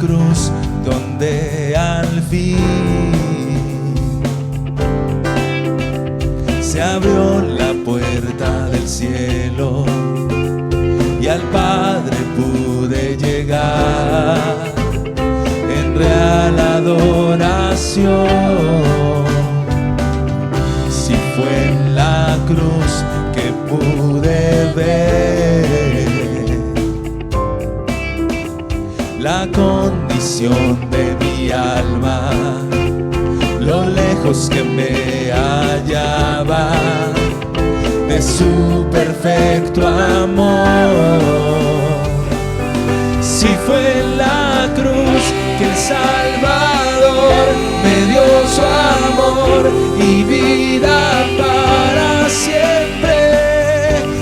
cruz donde al fin se abrió la puerta del cielo y al Padre pude llegar en real adoración. Si fue en la cruz que pude ver la condición de mi alma, lo lejos que me hallaba de su perfecto amor. Si fue en la cruz que el Salvador me dio su amor y vida para siempre.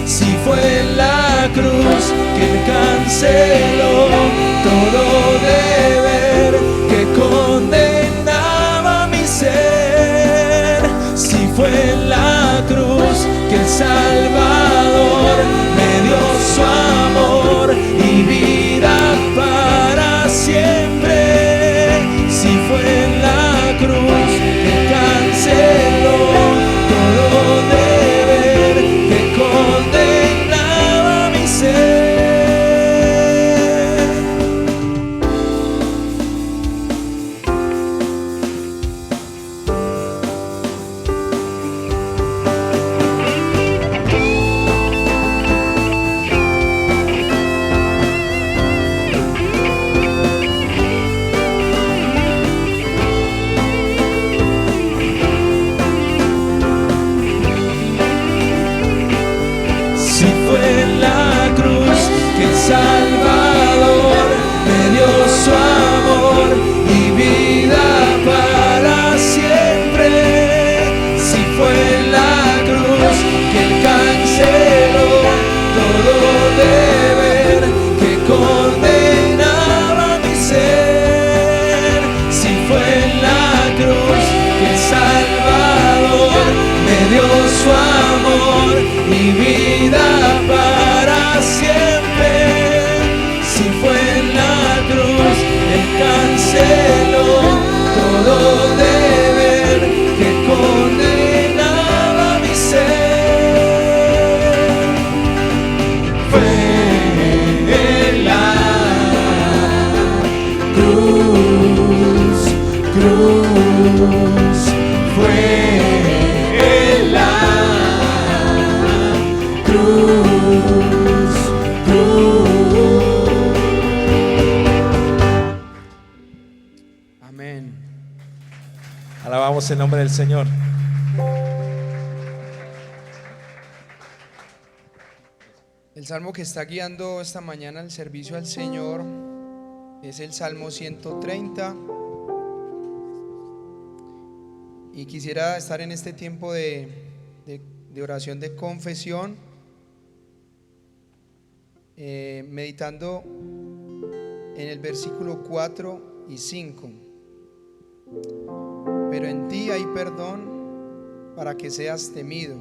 Si fue en la cruz que él canceló todo deber que condenaba mi ser. Si fue en la cruz que el Salvador me dio su amor y vida para siempre. Si fue en la cruz que canceló todo deber que condenaba mi ser. Salvador me dio su amor y vida para siempre. Si fue la cruz que él canceló todo deber que condenaba mi ser. Si fue la cruz que el Salvador me dio su amor y vida para siempre. Si fue en la cruz, él canceló todo deber que condenaba mi ser. Fue en la cruz, fue en la cruz. Amén. Alabamos el nombre del Señor. El salmo que está guiando esta mañana el servicio al Señor es el Salmo 130. Y quisiera estar en este tiempo de oración de confesión, meditando en el versículo 4 y 5. Pero en ti hay perdón para que seas temido.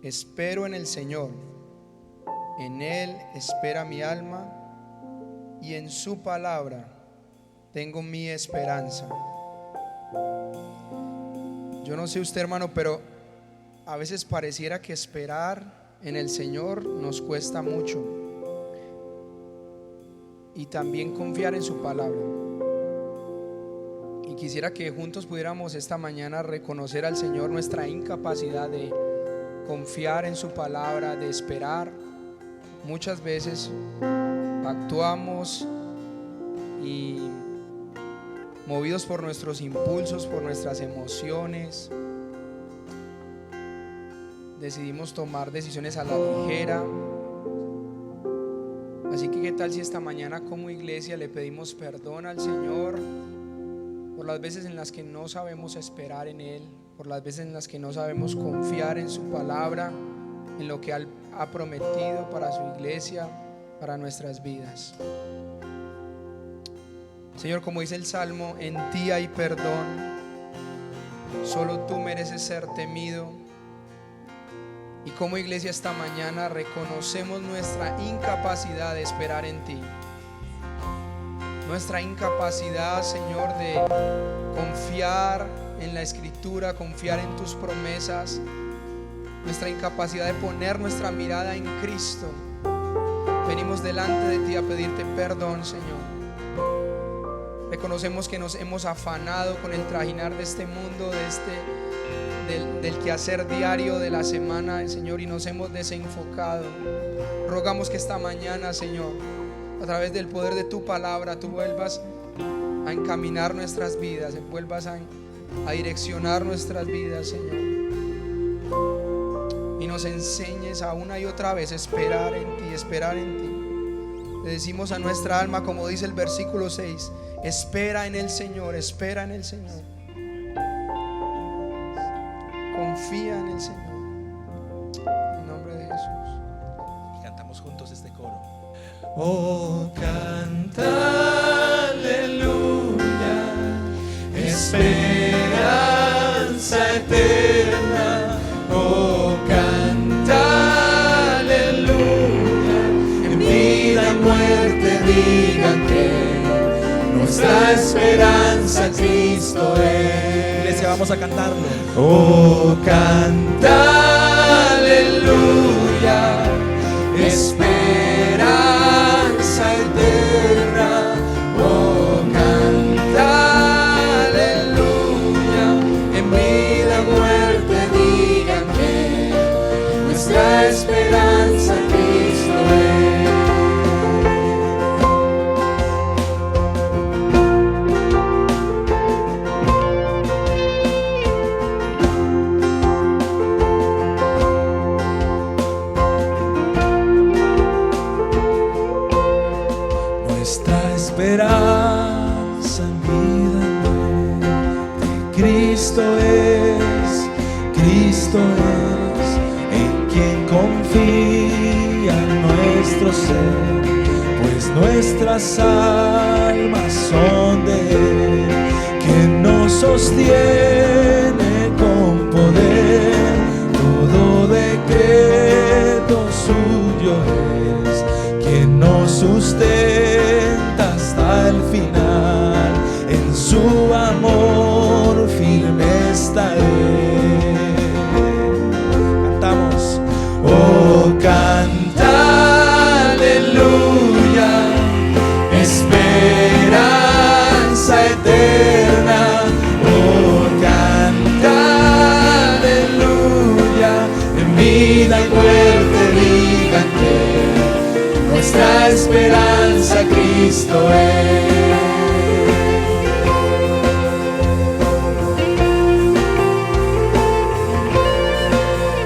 Espero en el Señor, en Él espera mi alma, y en su palabra tengo mi esperanza. Yo no sé usted, hermano, pero a veces pareciera que esperar en el Señor nos cuesta mucho, y también confiar en su palabra. Y quisiera que juntos pudiéramos esta mañana reconocer al Señor nuestra incapacidad de confiar en su palabra, de esperar. Muchas veces actuamos y movidos por nuestros impulsos, por nuestras emociones, decidimos tomar decisiones a la ligera. Así que qué tal si esta mañana como iglesia le pedimos perdón al Señor por las veces en las que no sabemos esperar en Él, por las veces en las que no sabemos confiar en su palabra, en lo que Él ha prometido para su iglesia, para nuestras vidas. Señor, como dice el Salmo, en ti hay perdón, solo tú mereces ser temido. Y como iglesia esta mañana reconocemos nuestra incapacidad de esperar en ti. nuestra incapacidad, Señor, de confiar en la Escritura, confiar en tus promesas, nuestra incapacidad de poner nuestra mirada en Cristo. Venimos delante de ti a pedirte perdón, Señor. Reconocemos que nos hemos afanado con el trajinar de este mundo, del quehacer diario de la semana, Señor, y nos hemos desenfocado. Rogamos que esta mañana, Señor, a través del poder de tu palabra, tú vuelvas a encaminar nuestras vidas, vuelvas a direccionar nuestras vidas, Señor, y nos enseñes a una y otra vez esperar en ti, esperar en ti. Le decimos a nuestra alma, como dice el versículo 6, espera en el Señor, espera en el Señor, confía en el Señor, en nombre de Jesús. Y cantamos juntos este coro. Oh, canta, aleluya, esperanza eterna. Oh, canta, aleluya, en vida y muerte digan que nuestra esperanza Cristo es. Iglesia, vamos a cantarlo. Oh, canta, aleluya, esperanza eterna. Oh, canta, aleluya, en vida y muerte digan que nuestra esperanza Cristo es. Esperanza en vida de Cristo es en quien confía nuestro ser, pues nuestras almas son de Él, quien nos sostiene con poder, todo decreto suyo es, quien nos sustenta hasta el final, en su amor firme está Él. Cantamos. Oh, canta, aleluya, esperanza eterna. Oh, canta, aleluya, en vida y muerte digan que nuestra esperanza Cristo es.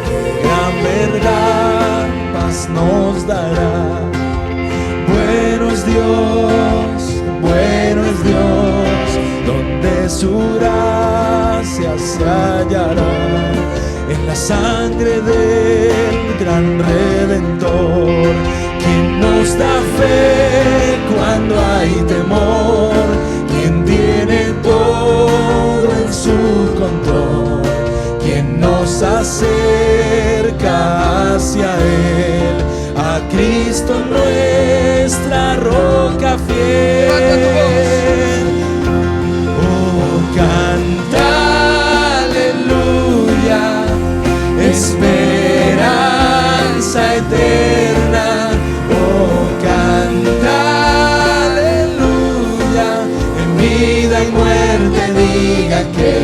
Qué gran verdad, paz nos dará. Bueno es Dios, donde su gracia se hallará, en la sangre del gran Redentor, quien nos da fe cuando hay temor, quien tiene todo en su control, quien nos acerca hacia Él, a Cristo nuestra roca fiel. Oh, canta, aleluya, esperanza eterna. Oh, canta, aleluya, en vida y muerte diga que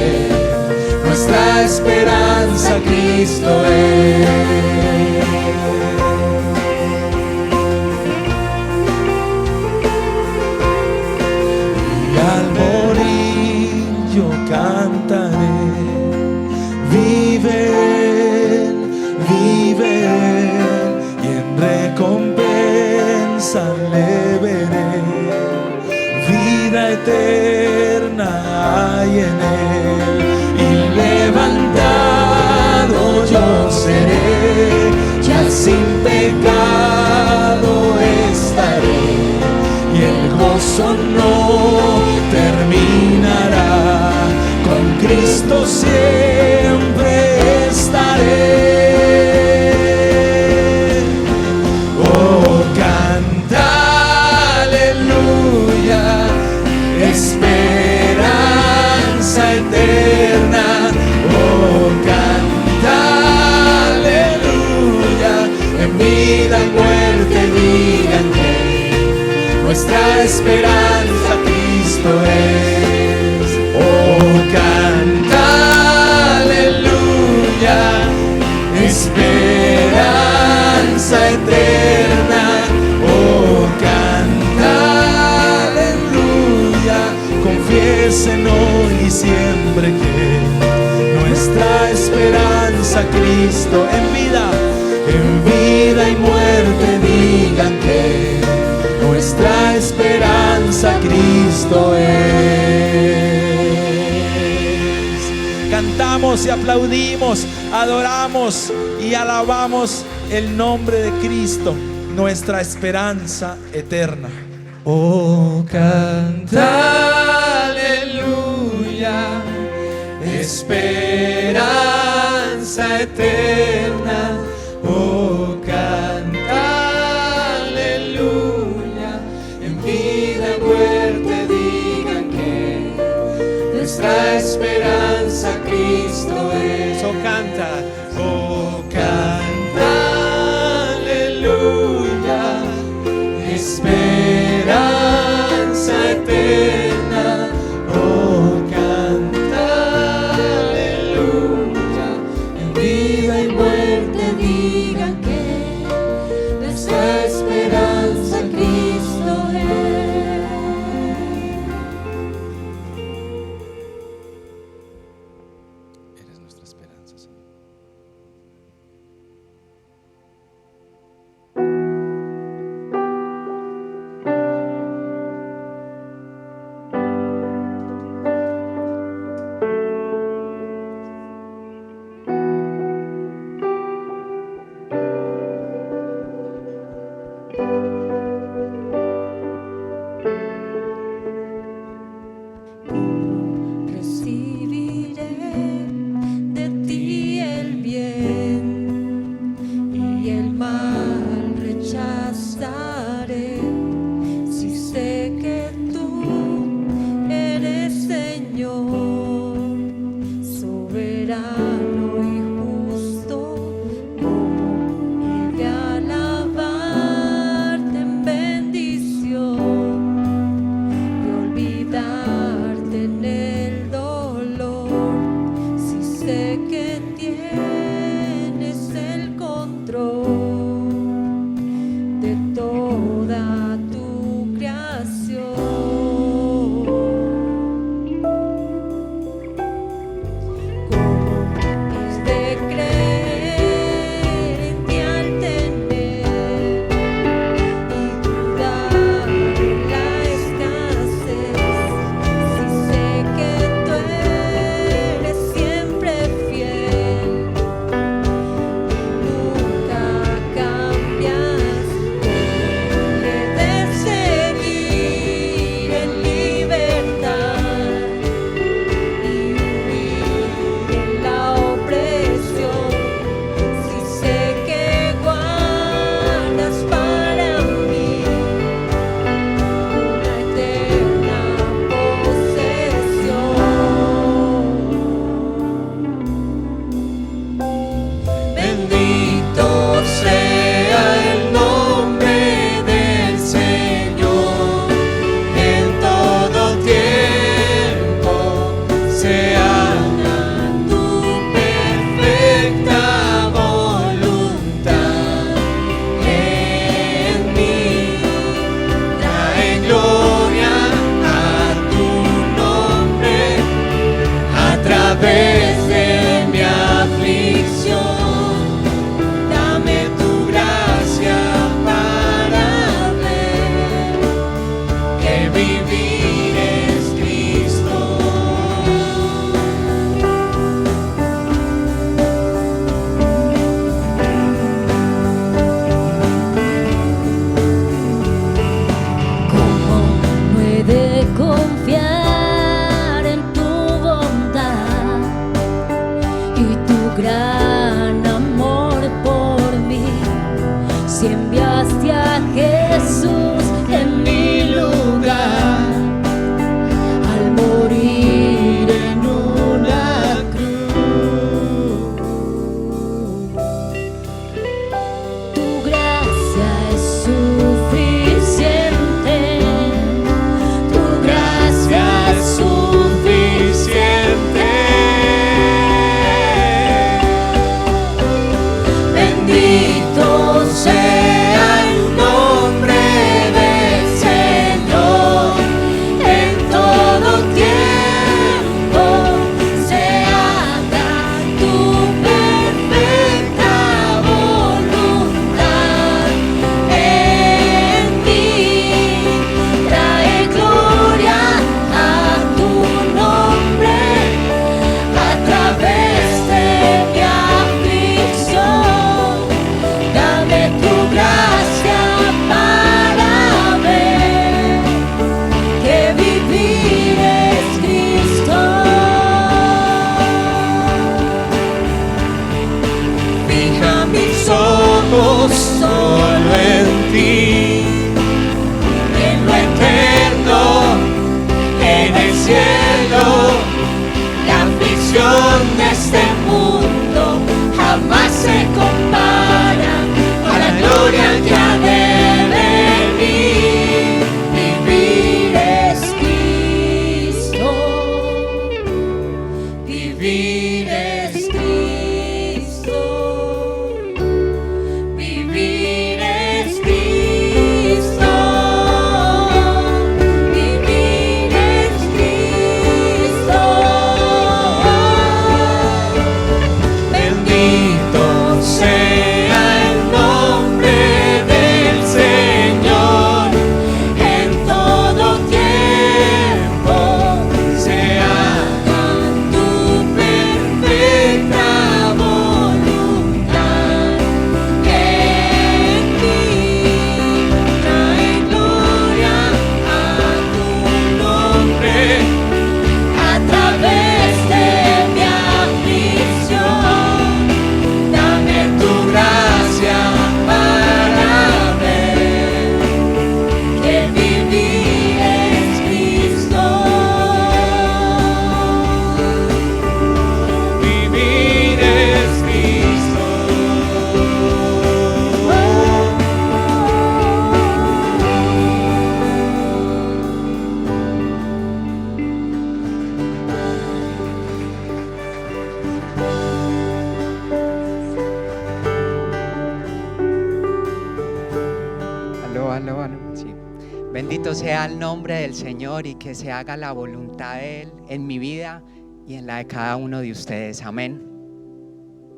nuestra esperanza Cristo es. Y al morir yo cantaré, vive Él, y en recompensa le veré, vida eterna hay en Él, y levantado yo seré, ya sin pecado estaré, y el gozo no terminará, con Cristo siempre estaré. Oh, canta, aleluya, nuestra esperanza Cristo es. Oh, canta, aleluya, esperanza eterna. Oh, canta, aleluya, confiesen hoy y siempre que nuestra esperanza Cristo en vida y muerte digan que nuestra esperanza Cristo es. Cantamos y aplaudimos, adoramos y alabamos el nombre de Cristo, nuestra esperanza eterna. Oh, canta, aleluya, esperanza eterna. Oh, canta, aleluya, en vida y muerte digan que nuestra esperanza Cristo es. Oh, canta, aleluya, esperanza eterna. Oh, canta, aleluya, en vida y muerte mis ojos solo en ti, en lo eterno, en el cielo. La aflicción de este mundo jamás se compara a la gloria que ha de venir. Vivir es Cristo, vivir es Cristo, vivir es Cristo, vivir es Cristo. Bendito sea el nombre del Señor en todo tiempo. Se haga tu perfecta voluntad en mí. Trae gloria a tu nombre a través de mi aflicción. Dame tu gracia para ver que vivir es Cristo. Vivir es Cristo. Aló. Sí. Bendito sea el nombre del Señor y que se haga la voluntad de Él en mi vida y en la de cada uno de ustedes. Amén.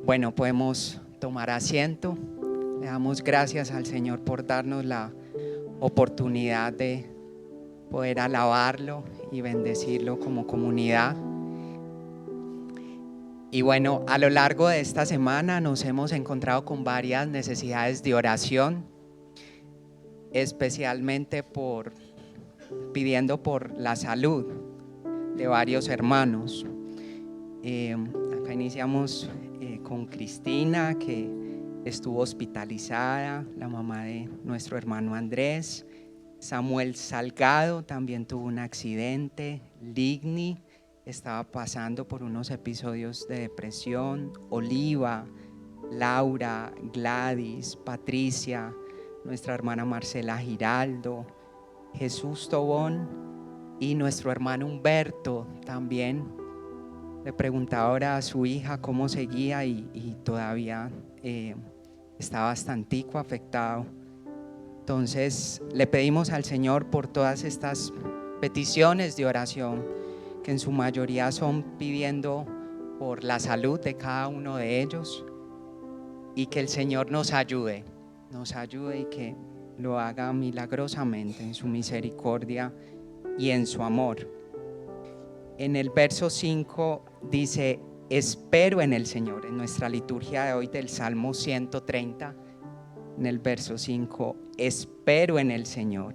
Bueno, podemos tomar asiento. Le damos gracias al Señor por darnos la oportunidad de poder alabarlo y bendecirlo como comunidad. Y bueno, a lo largo de esta semana nos hemos encontrado con varias necesidades de oración, especialmente pidiendo por la salud de varios hermanos. Acá iniciamos con Cristina, que estuvo hospitalizada, la mamá de nuestro hermano Andrés. Samuel Salgado también tuvo un accidente. Ligni estaba pasando por unos episodios de depresión. Oliva, Laura, Gladys, Patricia, nuestra hermana Marcela Giraldo, Jesús Tobón y nuestro hermano Humberto también. Le preguntaba ahora a su hija cómo seguía y todavía está bastante afectado. Entonces le pedimos al Señor por todas estas peticiones de oración, que en su mayoría son pidiendo por la salud de cada uno de ellos, y que el Señor nos ayude y que lo haga milagrosamente en su misericordia y en su amor. En el verso 5 dice: espero en el Señor. En nuestra liturgia de hoy del Salmo 130, en el verso 5, espero en el Señor.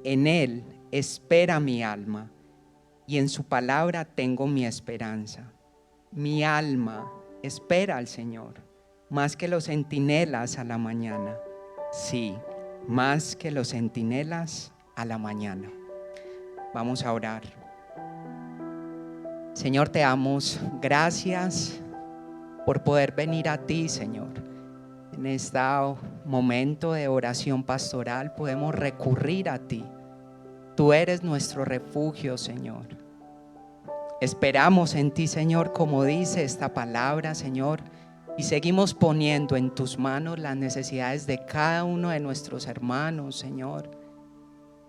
En Él espera mi alma, y en su palabra tengo mi esperanza. Mi alma espera al Señor, más que los centinelas a la mañana. Sí, más que los centinelas a la mañana. Vamos a orar. Señor, te damos gracias por poder venir a ti, Señor. En este momento de oración pastoral podemos recurrir a ti. Tú eres nuestro refugio, Señor. Esperamos en ti, Señor, como dice esta palabra, Señor, y seguimos poniendo en tus manos las necesidades de cada uno de nuestros hermanos, Señor,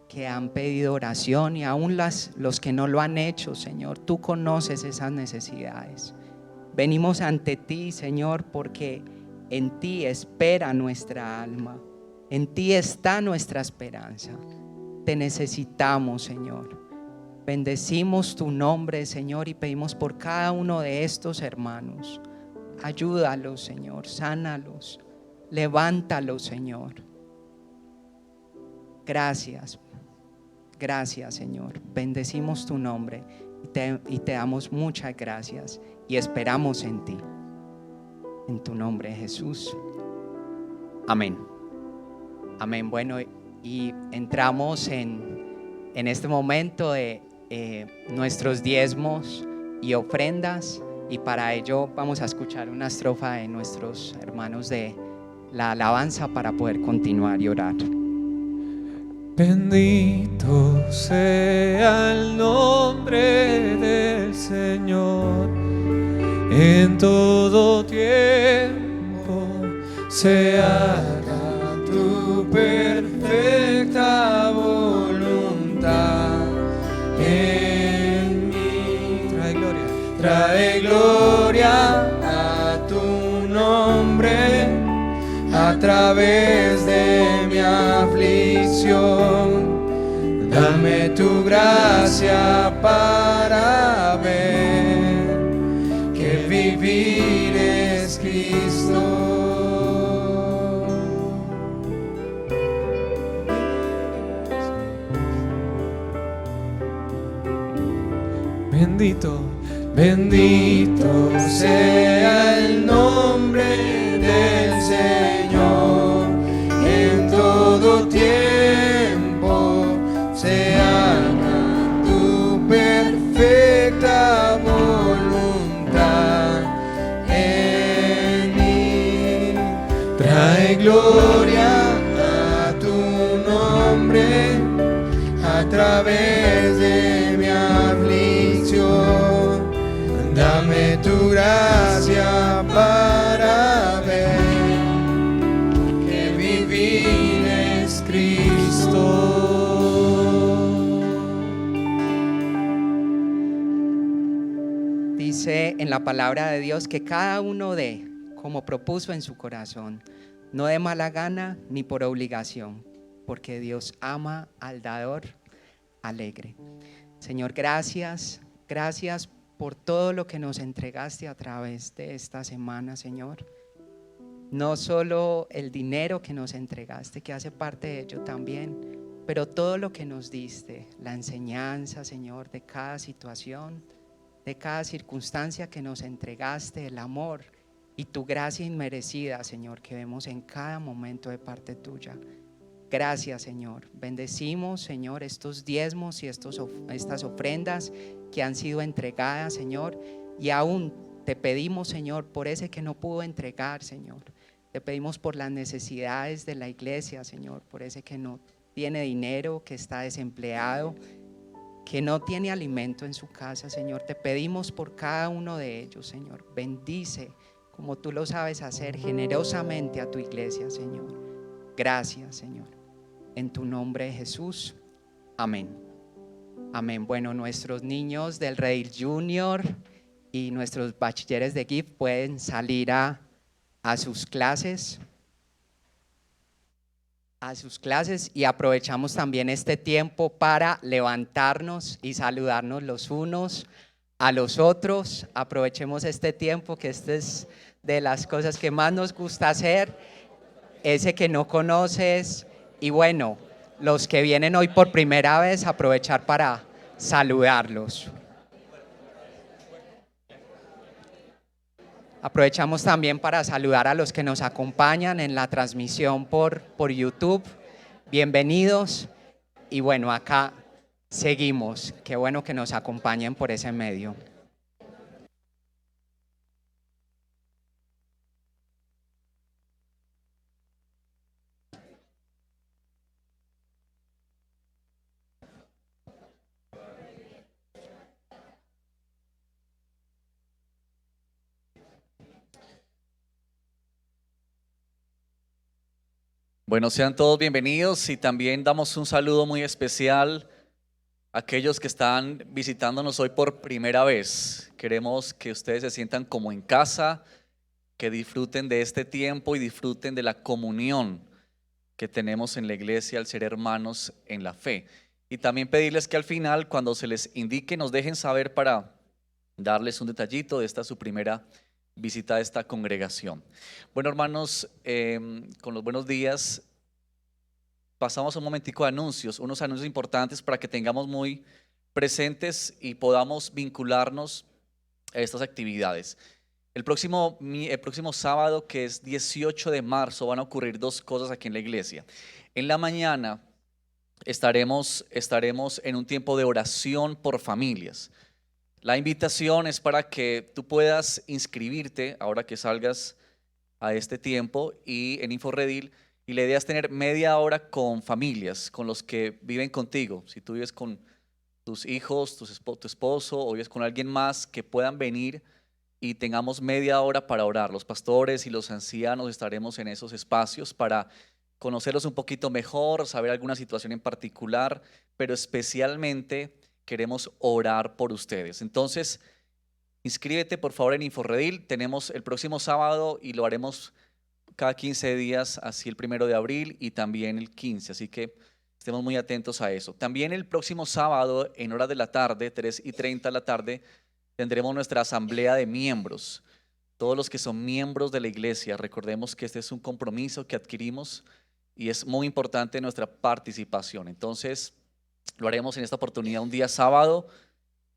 que han pedido oración, y aún los que no lo han hecho, Señor. Tú conoces esas necesidades. Venimos ante ti, Señor, porque en ti espera nuestra alma. En ti está nuestra esperanza. Te necesitamos, Señor. Bendecimos tu nombre, Señor, y pedimos por cada uno de estos hermanos. Ayúdalos, Señor, sánalos, levántalos, Señor. Gracias, Señor. Bendecimos tu nombre y te damos muchas gracias y esperamos en ti. en tu nombre, Jesús. Amén. Amén. Bueno, y entramos en este momento de nuestros diezmos y ofrendas, y para ello vamos a escuchar una estrofa de nuestros hermanos de la alabanza para poder continuar y orar. Bendito sea el nombre del Señor, en todo tiempo se haga tu perfecta voluntad en mí. Trae gloria a tu nombre a través de mi aflicción. Dame tu gracia para ver que vivir es Cristo. Bendito, bendito sea el nombre del Señor, en todo tiempo se haga tu perfecta voluntad en mí. Trae gloria a tu nombre a través de mi aflicción. Dame tu gracia para ver que vivir es Cristo. Dice en la palabra de Dios que cada uno dé como propuso en su corazón, no de mala gana ni por obligación, porque Dios ama al dador alegre. Señor, gracias por todo lo que nos entregaste a través de esta semana, Señor. No solo el dinero que nos entregaste, que hace parte de ello también, pero todo lo que nos diste, la enseñanza, Señor, de cada situación, de cada circunstancia que nos entregaste, el amor y tu gracia inmerecida, Señor, que vemos en cada momento de parte tuya. Gracias, Señor. Bendecimos, Señor, estos diezmos y estas ofrendas que han sido entregadas, Señor, y aún te pedimos, Señor, por ese que no pudo entregar, Señor. Te pedimos por las necesidades de la iglesia, Señor, por ese que no tiene dinero, que está desempleado, que no tiene alimento en su casa, Señor. Te pedimos por cada uno de ellos, Señor. Bendice, como tú lo sabes hacer, generosamente a tu iglesia, Señor. Gracias, Señor. En tu nombre, Jesús. Amén. Amén. Bueno, nuestros niños del Redil Junior y nuestros bachilleres de GIF pueden salir a sus clases. Y aprovechamos también este tiempo para levantarnos y saludarnos los unos a los otros. Aprovechemos este tiempo, que esta es de las cosas que más nos gusta hacer. Ese que no conoces, y bueno, los que vienen hoy por primera vez, aprovechar para saludarlos. Aprovechamos también para saludar a los que nos acompañan en la transmisión por YouTube. Bienvenidos. Y bueno, acá seguimos. Qué bueno que nos acompañen por ese medio. Bueno, sean todos bienvenidos y también damos un saludo muy especial a aquellos que están visitándonos hoy por primera vez. Queremos que ustedes se sientan como en casa, que disfruten de este tiempo y disfruten de la comunión que tenemos en la iglesia al ser hermanos en la fe. Y también pedirles que al final, cuando se les indique, nos dejen saber para darles un detallito de esta su primera visita a esta congregación. Bueno, hermanos, con los buenos días pasamos un momentico de anuncios, unos anuncios importantes para que tengamos muy presentes y podamos vincularnos a estas actividades. El próximo sábado, que es 18 de marzo, van a ocurrir dos cosas aquí en la iglesia. En la mañana estaremos en un tiempo de oración por familias. La invitación es para que tú puedas inscribirte ahora que salgas a este tiempo y en InfoRedil, y la idea es tener media hora con familias, con los que viven contigo. Si tú vives con tus hijos, tu esposo o vives con alguien más, que puedan venir y tengamos media hora para orar. Los pastores y los ancianos estaremos en esos espacios para conocerlos un poquito mejor, saber alguna situación en particular, pero especialmente queremos orar por ustedes. Entonces, inscríbete por favor en InfoRedil. Tenemos el próximo sábado y lo haremos cada 15 días, así el 1 de abril y también el 15, así que estemos muy atentos a eso. También el próximo sábado en horas de la tarde, 3:30 de la tarde, tendremos nuestra asamblea de miembros. Todos los que son miembros de la iglesia, recordemos que este es un compromiso que adquirimos y es muy importante nuestra participación. Entonces, lo haremos en esta oportunidad un día sábado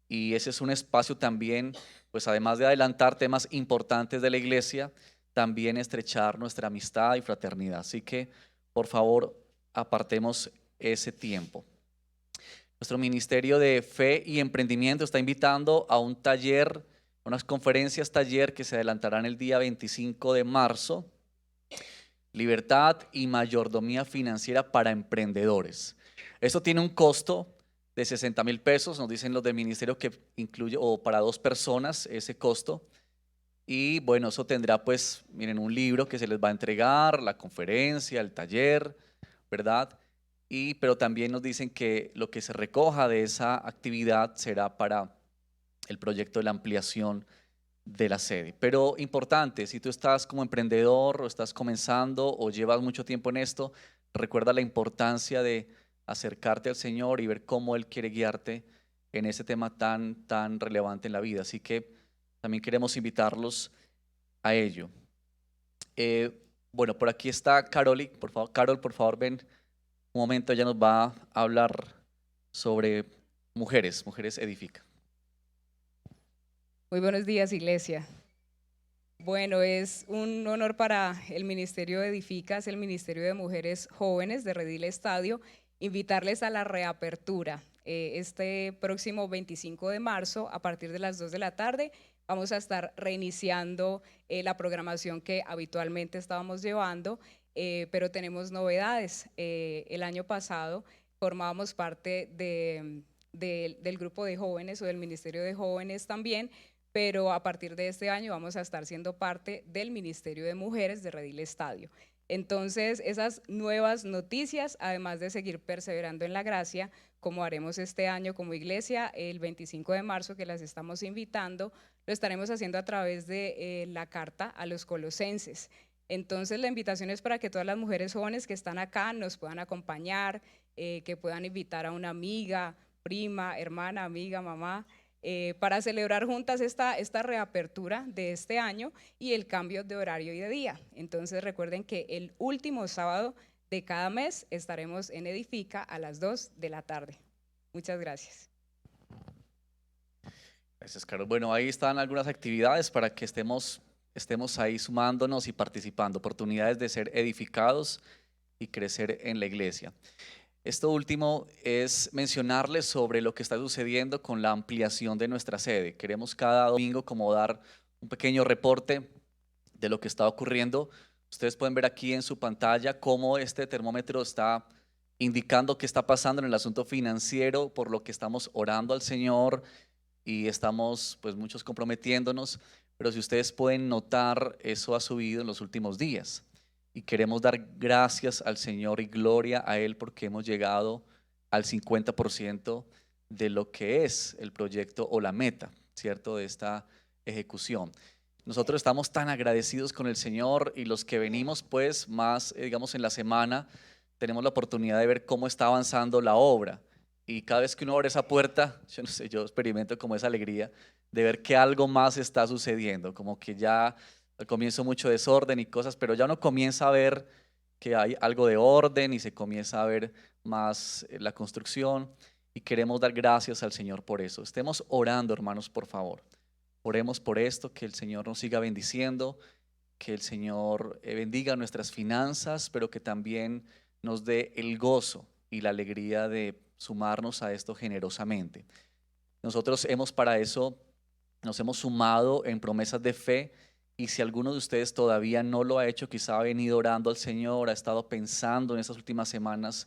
y ese es un espacio también, pues además de adelantar temas importantes de la iglesia, también estrechar nuestra amistad y fraternidad. Así que, por favor, apartemos ese tiempo. Nuestro Ministerio de Fe y Emprendimiento está invitando a un taller, unas conferencias taller que se adelantarán el día 25 de marzo. Libertad y mayordomía financiera para emprendedores. Esto tiene un costo de 60,000 pesos, nos dicen los del ministerio que incluye, o para 2 personas ese costo. Y bueno, eso tendrá pues, miren, un libro que se les va a entregar, la conferencia, el taller, ¿verdad? Pero también nos dicen que lo que se recoja de esa actividad será para el proyecto de la ampliación de la sede. Pero importante, si tú estás como emprendedor o estás comenzando o llevas mucho tiempo en esto, recuerda la importancia de acercarte al Señor y ver cómo Él quiere guiarte en ese tema tan relevante en la vida. Así que también queremos invitarlos a ello. Bueno, por aquí está Carol, por favor, ven un momento, ella nos va a hablar sobre mujeres edifica. Muy buenos días, iglesia. Bueno, es un honor para el Ministerio de Edifica, es el Ministerio de Mujeres Jóvenes de Redil Estadio, invitarles a la reapertura. Este próximo 25 de marzo, a partir de las 2 de la tarde, vamos a estar reiniciando la programación que habitualmente estábamos llevando, pero tenemos novedades. El año pasado formábamos parte del grupo de jóvenes o del Ministerio de Jóvenes también, pero a partir de este año vamos a estar siendo parte del Ministerio de Mujeres de Redil Estadio. Entonces, esas nuevas noticias, además de seguir perseverando en la gracia, como haremos este año como iglesia, el 25 de marzo que las estamos invitando, lo estaremos haciendo a través de la carta a los colosenses. Entonces, la invitación es para que todas las mujeres jóvenes que están acá nos puedan acompañar, que puedan invitar a una amiga, prima, hermana, amiga, mamá, para celebrar juntas esta reapertura de este año y el cambio de horario y de día. Entonces recuerden que el último sábado de cada mes estaremos en Edifica a las 2 de la tarde. Muchas gracias. Gracias, Carol. Bueno, ahí están algunas actividades para que estemos ahí sumándonos y participando, oportunidades de ser edificados y crecer en la iglesia. Esto último es mencionarles sobre lo que está sucediendo con la ampliación de nuestra sede. Queremos cada domingo como dar un pequeño reporte de lo que está ocurriendo. Ustedes pueden ver aquí en su pantalla cómo este termómetro está indicando qué está pasando en el asunto financiero, por lo que estamos orando al Señor y estamos pues muchos comprometiéndonos, pero si ustedes pueden notar, eso ha subido en los últimos días. Y queremos dar gracias al Señor y gloria a Él porque hemos llegado al 50% de lo que es el proyecto o la meta, ¿cierto?, de esta ejecución. Nosotros estamos tan agradecidos con el Señor y los que venimos pues más, digamos, en la semana, tenemos la oportunidad de ver cómo está avanzando la obra. Y cada vez que uno abre esa puerta, yo no sé, yo experimento como esa alegría de ver que algo más está sucediendo, como que ya al comienzo mucho desorden y cosas, pero ya uno comienza a ver que hay algo de orden y se comienza a ver más la construcción y queremos dar gracias al Señor por eso. Estemos orando, hermanos, por favor. Oremos por esto, que el Señor nos siga bendiciendo, que el Señor bendiga nuestras finanzas, pero que también nos dé el gozo y la alegría de sumarnos a esto generosamente. Nosotros para eso nos hemos sumado en promesas de fe, y si alguno de ustedes todavía no lo ha hecho, quizá ha venido orando al Señor, ha estado pensando en estas últimas semanas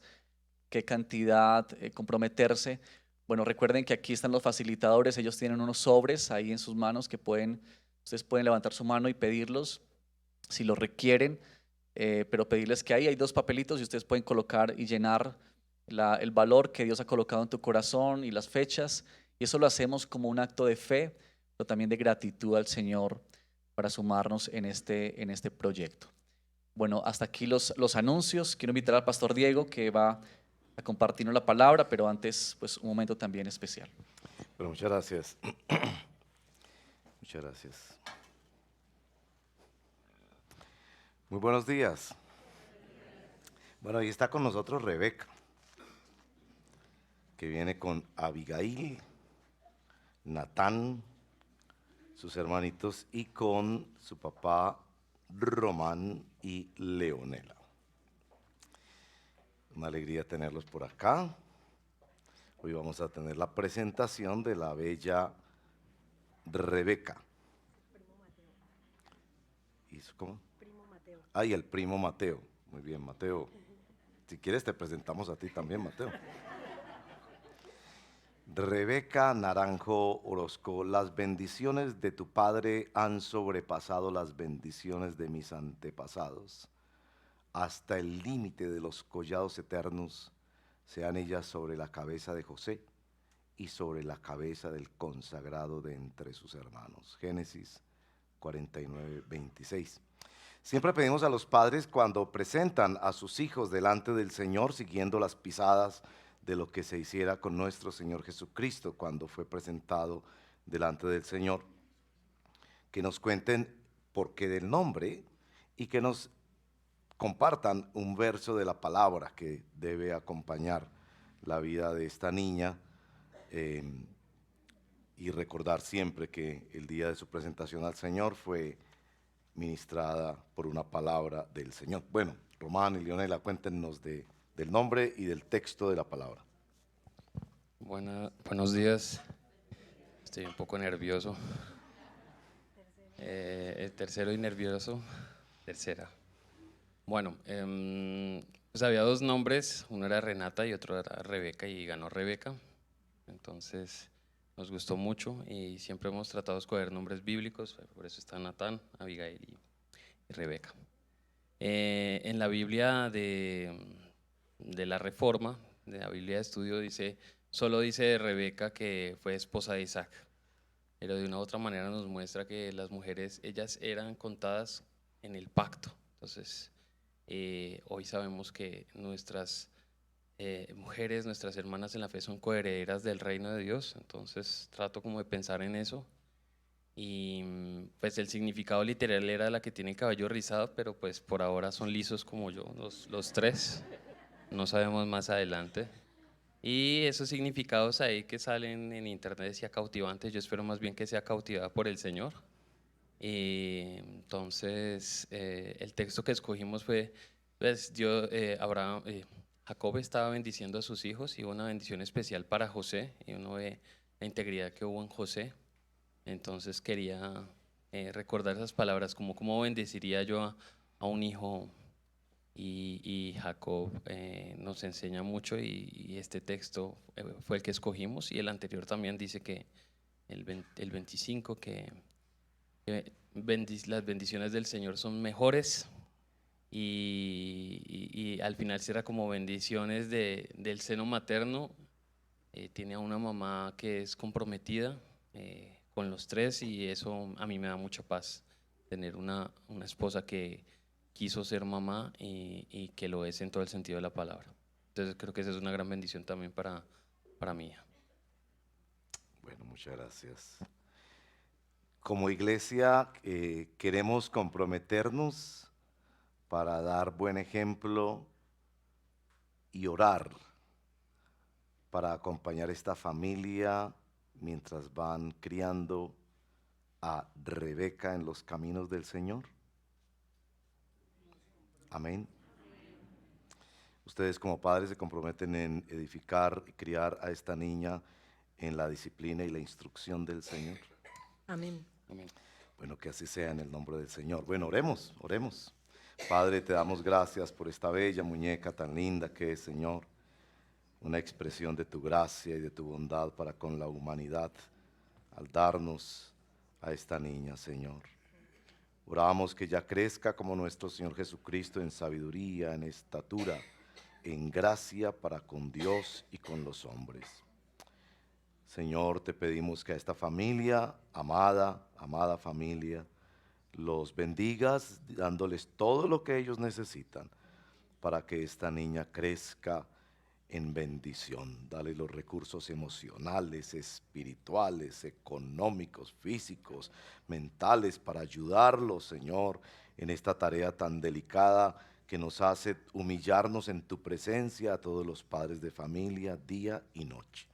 qué cantidad comprometerse. Bueno, recuerden que aquí están los facilitadores, ellos tienen unos sobres ahí en sus manos que ustedes pueden levantar su mano y pedirlos si lo requieren, pero pedirles que ahí hay 2 papelitos y ustedes pueden colocar y llenar el valor que Dios ha colocado en tu corazón y las fechas, y eso lo hacemos como un acto de fe, pero también de gratitud al Señor para sumarnos en este proyecto. Bueno, hasta aquí los anuncios. Quiero invitar al pastor Diego, que va a compartirnos la palabra, pero antes, pues, un momento también especial. Bueno, muchas gracias. Muchas gracias. Muy buenos días. Bueno, ahí está con nosotros Rebeca, que viene con Abigail, Natán, sus hermanitos, y con su papá Román y Leonela. Una alegría tenerlos por acá. Hoy vamos a tener la presentación de la bella Rebeca. ¿Y cómo? Primo Mateo. Ah, y el primo Mateo. Muy bien, Mateo. Si quieres te presentamos a ti también, Mateo. Rebeca Naranjo Orozco, las bendiciones de tu padre han sobrepasado las bendiciones de mis antepasados. Hasta el límite de los collados eternos, sean ellas sobre la cabeza de José y sobre la cabeza del consagrado de entre sus hermanos. Génesis 49, 26. Siempre pedimos a los padres, cuando presentan a sus hijos delante del Señor, siguiendo las pisadas de lo que se hiciera con nuestro Señor Jesucristo cuando fue presentado delante del Señor, que nos cuenten por qué del nombre y que nos compartan un verso de la palabra que debe acompañar la vida de esta niña, y recordar siempre que el día de su presentación al Señor fue ministrada por una palabra del Señor. Bueno, Román y Leonela, cuéntenos del nombre y del texto de la palabra. Buenos días. Estoy un poco nervioso. Tercero y nervioso. Tercera. Bueno, pues había 2 nombres, uno era Renata y otro era Rebeca, y ganó Rebeca. Entonces nos gustó mucho y siempre hemos tratado de escoger nombres bíblicos, por eso está Natán, Abigail y Rebeca. En la Biblia de la Reforma, de la Biblia de Estudio, solo dice de Rebeca que fue esposa de Isaac, pero de una u otra manera nos muestra que las mujeres, ellas eran contadas en el pacto. Entonces hoy sabemos que nuestras mujeres, nuestras hermanas en la fe, son coherederas del reino de Dios. Entonces trato como de pensar en eso, y pues el significado literal era la que tiene el cabello rizado, pero pues por ahora son lisos como yo, los 3, no sabemos más adelante. Y esos significados ahí que salen en internet decía cautivante, yo espero más bien que sea cautivada por el Señor. Entonces el texto que escogimos fue, pues Jacob estaba bendiciendo a sus hijos, y hubo una bendición especial para José, y uno ve la integridad que hubo en José. Entonces quería recordar esas palabras, como cómo bendeciría yo a un hijo, y Jacob nos enseña mucho, y este texto fue el que escogimos, y el anterior también dice que el 25, que las bendiciones del Señor son mejores, y al final será como bendiciones del seno materno. Tiene a una mamá que es comprometida con los 3, y eso a mí me da mucha paz, tener una esposa que quiso ser mamá y que lo es en todo el sentido de la palabra. Entonces creo que esa es una gran bendición también para mí. Bueno, muchas gracias. Como iglesia queremos comprometernos para dar buen ejemplo y orar para acompañar esta familia mientras van criando a Rebeca en los caminos del Señor? Amén. Ustedes como padres se comprometen en edificar y criar a esta niña en la disciplina y la instrucción del Señor. Amén. Amén. Bueno, que así sea en el nombre del Señor. Bueno, oremos, oremos. Padre, te damos gracias por esta bella muñeca tan linda que es, Señor, una expresión de tu gracia y de tu bondad para con la humanidad al darnos a esta niña, Señor. Oramos que ya crezca como nuestro Señor Jesucristo en sabiduría, en estatura, en gracia para con Dios y con los hombres. Señor, te pedimos que a esta familia, amada familia, los bendigas dándoles todo lo que ellos necesitan para que esta niña crezca en bendición. Dale los recursos emocionales, espirituales, económicos, físicos, mentales para ayudarlos, Señor, en esta tarea tan delicada que nos hace humillarnos en tu presencia a todos los padres de familia, día y noche.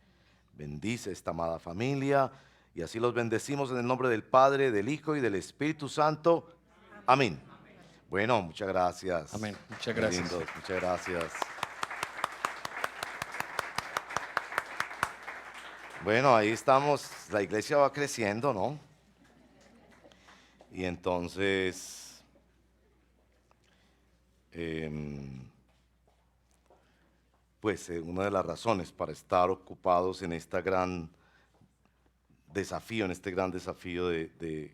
Bendice esta amada familia y así los bendecimos en el nombre del Padre, del Hijo y del Espíritu Santo. Amén. Bueno, muchas gracias. Amén. Muchas Qué gracias. lindo, muchas gracias. Bueno, ahí estamos, la iglesia va creciendo, ¿no? Y entonces, una de las razones para estar ocupados en este gran desafío, de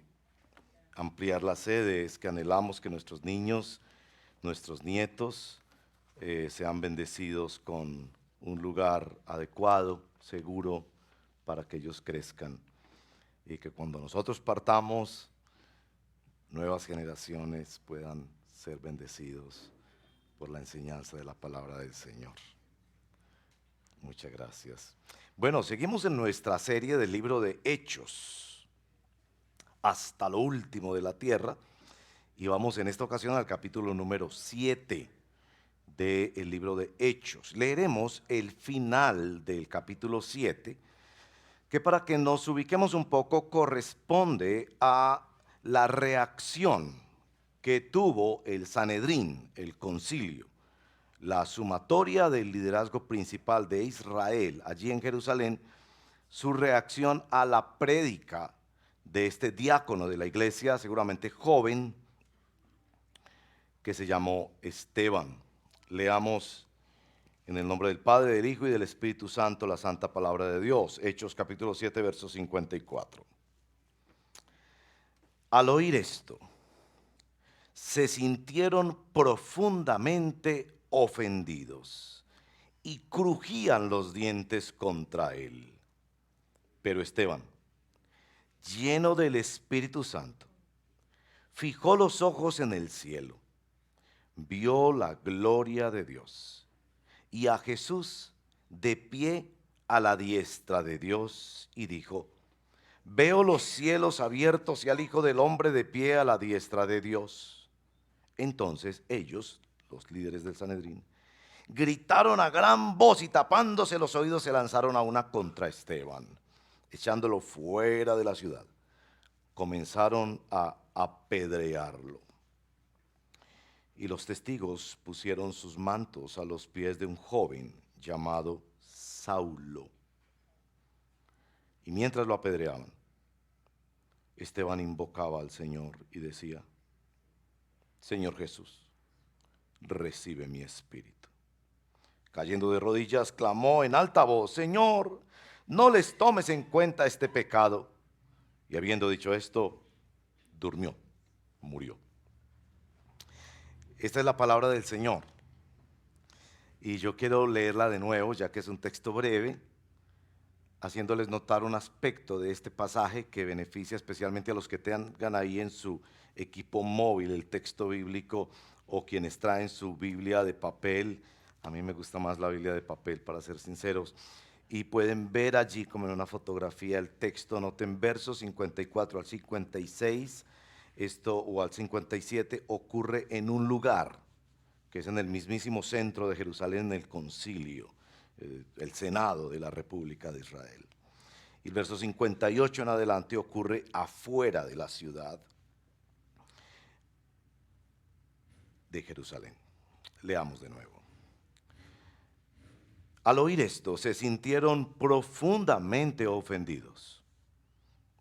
ampliar la sede, es que anhelamos que nuestros niños, nuestros nietos, sean bendecidos con un lugar adecuado, seguro, para que ellos crezcan. Y que cuando nosotros partamos, nuevas generaciones puedan ser bendecidos por la enseñanza de la palabra del Señor. Muchas gracias. Bueno, seguimos en nuestra serie del libro de Hechos, hasta lo último de la tierra, y vamos en esta ocasión al capítulo número 7 del libro de Hechos. Leeremos el final del capítulo 7, que para que nos ubiquemos un poco corresponde a la reacción que tuvo el Sanedrín, el concilio, la sumatoria del liderazgo principal de Israel allí en Jerusalén, su reacción a la prédica de este diácono de la iglesia, seguramente joven, que se llamó Esteban. Leamos en el nombre del Padre, del Hijo y del Espíritu Santo la santa palabra de Dios. Hechos capítulo 7, verso 54. Al oír esto, se sintieron profundamente ofendidos y crujían los dientes contra él. Pero Esteban, lleno del Espíritu Santo, fijó los ojos en el cielo, vio la gloria de Dios y a Jesús de pie a la diestra de Dios y dijo: veo los cielos abiertos y al Hijo del Hombre de pie a la diestra de Dios. Entonces ellos, los líderes del Sanedrín, gritaron a gran voz y tapándose los oídos se lanzaron a una contra Esteban, echándolo fuera de la ciudad. Comenzaron a apedrearlo. Y los testigos pusieron sus mantos a los pies de un joven llamado Saulo. Y mientras lo apedreaban, Esteban invocaba al Señor y decía: Señor Jesús, recibe mi espíritu. Cayendo de rodillas, clamó en alta voz: Señor, no les tomes en cuenta este pecado. Y habiendo dicho esto, durmió, murió. Esta es la palabra del Señor. Y yo quiero leerla de nuevo, ya que es un texto breve, haciéndoles notar un aspecto de este pasaje que beneficia especialmente a los que tengan ahí en su equipo móvil el texto bíblico, o quienes traen su Biblia de papel. A mí me gusta más la Biblia de papel, para ser sinceros, y pueden ver allí como en una fotografía el texto. Noten versos 54 al 56, o al 57, ocurre en un lugar que es en el mismísimo centro de Jerusalén, en el concilio, el Senado de la República de Israel. Y el verso 58 en adelante ocurre afuera de la ciudad de Jerusalén. Leamos de nuevo. Al oír esto, se sintieron profundamente ofendidos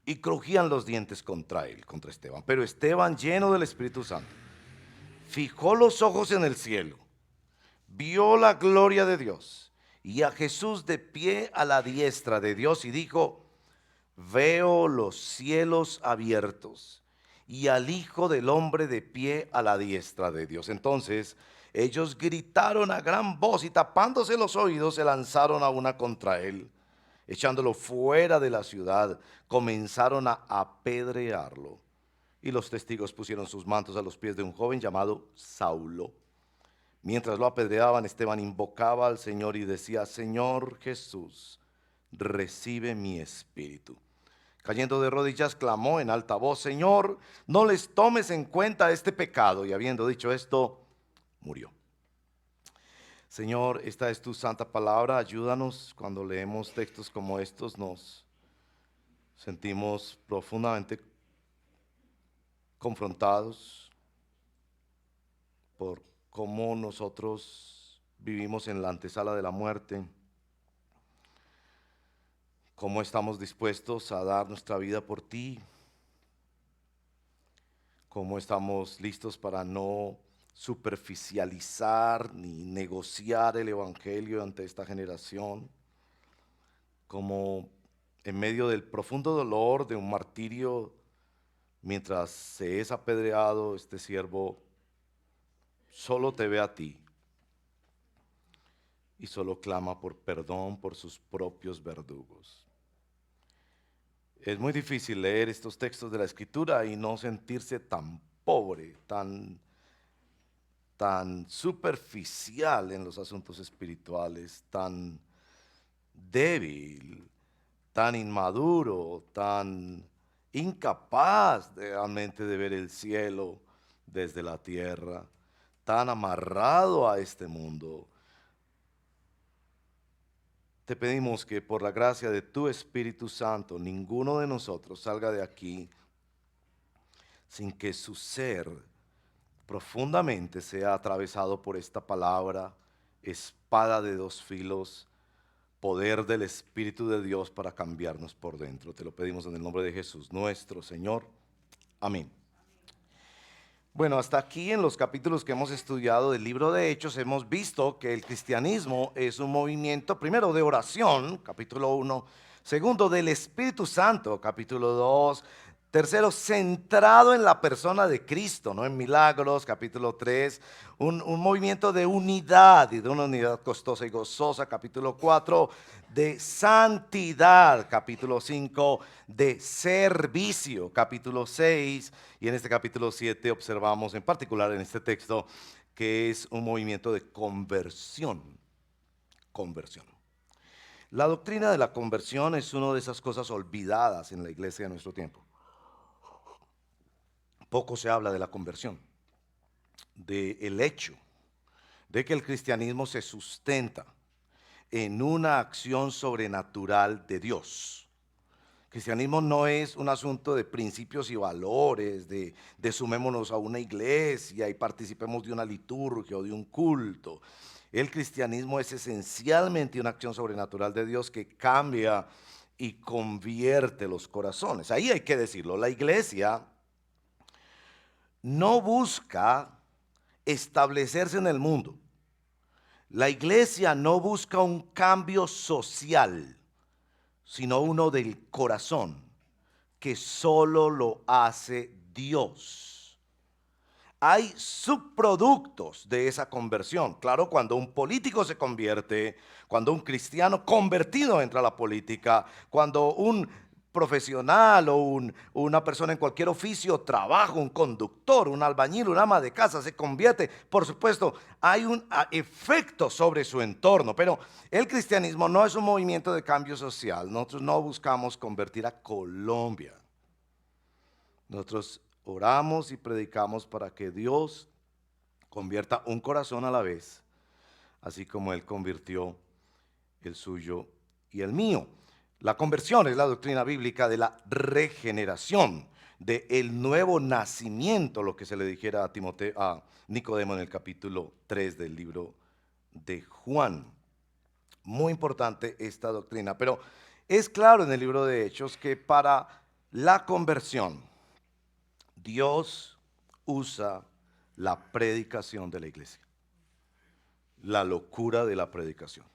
y crujían los dientes contra él, contra Esteban. Pero Esteban, lleno del Espíritu Santo, fijó los ojos en el cielo, vio la gloria de Dios y a Jesús de pie a la diestra de Dios y dijo: veo los cielos abiertos y al Hijo del Hombre de pie a la diestra de Dios. Entonces ellos gritaron a gran voz y tapándose los oídos se lanzaron a una contra él. Echándolo fuera de la ciudad, comenzaron a apedrearlo. Y los testigos pusieron sus mantos a los pies de un joven llamado Saulo. Mientras lo apedreaban, Esteban invocaba al Señor y decía: Señor Jesús, recibe mi espíritu. Cayendo de rodillas, clamó en alta voz: Señor, no les tomes en cuenta este pecado. Y habiendo dicho esto, murió. Señor, esta es tu santa palabra. Ayúdanos cuando leemos textos como estos, nos sentimos profundamente confrontados por cómo nosotros vivimos en la antesala de la muerte, cómo estamos dispuestos a dar nuestra vida por ti, cómo estamos listos para no superficializar ni negociar el evangelio ante esta generación, como en medio del profundo dolor de un martirio, mientras se es apedreado, este siervo solo te ve a ti y solo clama por perdón por sus propios verdugos. Es muy difícil leer estos textos de la Escritura y no sentirse tan pobre, tan superficial en los asuntos espirituales, tan débil, tan inmaduro, tan incapaz realmente de ver el cielo desde la tierra, tan amarrado a este mundo. Te pedimos que por la gracia de tu Espíritu Santo, ninguno de nosotros salga de aquí sin que su ser profundamente sea atravesado por esta palabra, espada de dos filos, poder del Espíritu de Dios para cambiarnos por dentro. Te lo pedimos en el nombre de Jesús, nuestro Señor. Amén. Bueno, hasta aquí en los capítulos que hemos estudiado del libro de Hechos hemos visto que el cristianismo es un movimiento, primero, de oración, capítulo 1, segundo, del Espíritu Santo, capítulo 2, tercero, centrado en la persona de Cristo, ¿no? En milagros, capítulo 3, un movimiento de unidad y de una unidad costosa y gozosa, capítulo 4, de santidad, capítulo 5, de servicio, capítulo 6, y en este capítulo 7 observamos en particular en este texto que es un movimiento de conversión. Conversión. La doctrina de la conversión es una de esas cosas olvidadas en la iglesia de nuestro tiempo. Poco se habla de la conversión, del hecho de que el cristianismo se sustenta en una acción sobrenatural de Dios. El cristianismo no es un asunto de principios y valores, de sumémonos a una iglesia y participemos de una liturgia o de un culto. El cristianismo es esencialmente una acción sobrenatural de Dios que cambia y convierte los corazones. Ahí hay que decirlo, la iglesia no busca establecerse en el mundo. La iglesia no busca un cambio social, sino uno del corazón, que solo lo hace Dios. Hay subproductos de esa conversión. Claro, cuando un político se convierte, cuando un cristiano convertido entra a la política, cuando un profesional o una persona en cualquier oficio, trabajo, un conductor, un albañil, un ama de casa se convierte, por supuesto, hay un efecto sobre su entorno, pero el cristianismo no es un movimiento de cambio social. Nosotros no buscamos convertir a Colombia. Nosotros oramos y predicamos para que Dios convierta un corazón a la vez, así como Él convirtió el suyo y el mío. La conversión es la doctrina bíblica de la regeneración, del nuevo nacimiento, lo que se le dijera a Nicodemo en el capítulo 3 del libro de Juan. Muy importante esta doctrina, pero es claro en el libro de Hechos que para la conversión Dios usa la predicación de la iglesia, la locura de la predicación.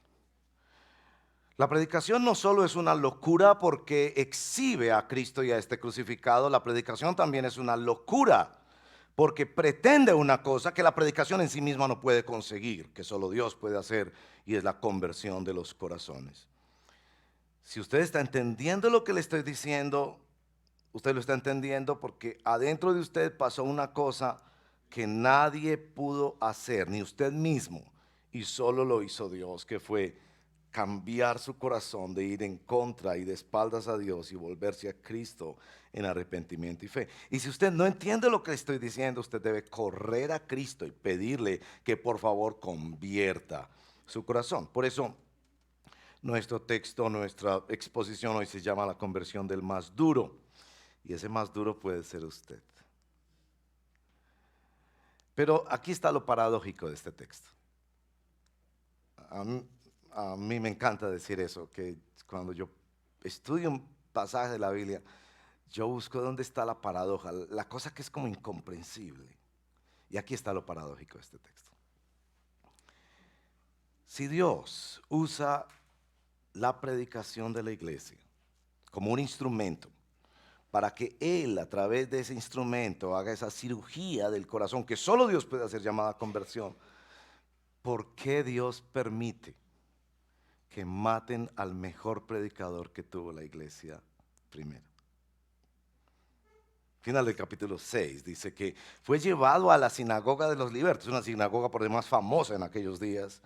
La predicación no solo es una locura porque exhibe a Cristo y a este crucificado, la predicación también es una locura porque pretende una cosa que la predicación en sí misma no puede conseguir, que solo Dios puede hacer, y es la conversión de los corazones. Si usted está entendiendo lo que le estoy diciendo, usted lo está entendiendo porque adentro de usted pasó una cosa que nadie pudo hacer, ni usted mismo, y solo lo hizo Dios, que fue cambiar su corazón de ir en contra y de espaldas a Dios y volverse a Cristo en arrepentimiento y fe. Y si usted no entiende lo que le estoy diciendo, usted debe correr a Cristo y pedirle que por favor convierta su corazón. Por eso nuestro texto, nuestra exposición hoy se llama la conversión del más duro, y ese más duro puede ser usted. Pero aquí está lo paradójico de este texto. A mí me encanta decir eso, que cuando yo estudio un pasaje de la Biblia, yo busco dónde está la paradoja, la cosa que es como incomprensible. Y aquí está lo paradójico de este texto. Si Dios usa la predicación de la iglesia como un instrumento para que Él a través de ese instrumento haga esa cirugía del corazón que solo Dios puede hacer, llamada conversión, ¿por qué Dios permite que maten al mejor predicador que tuvo la iglesia primero? Final del capítulo 6 dice que fue llevado a la sinagoga de los libertos, una sinagoga por demás famosa en aquellos días,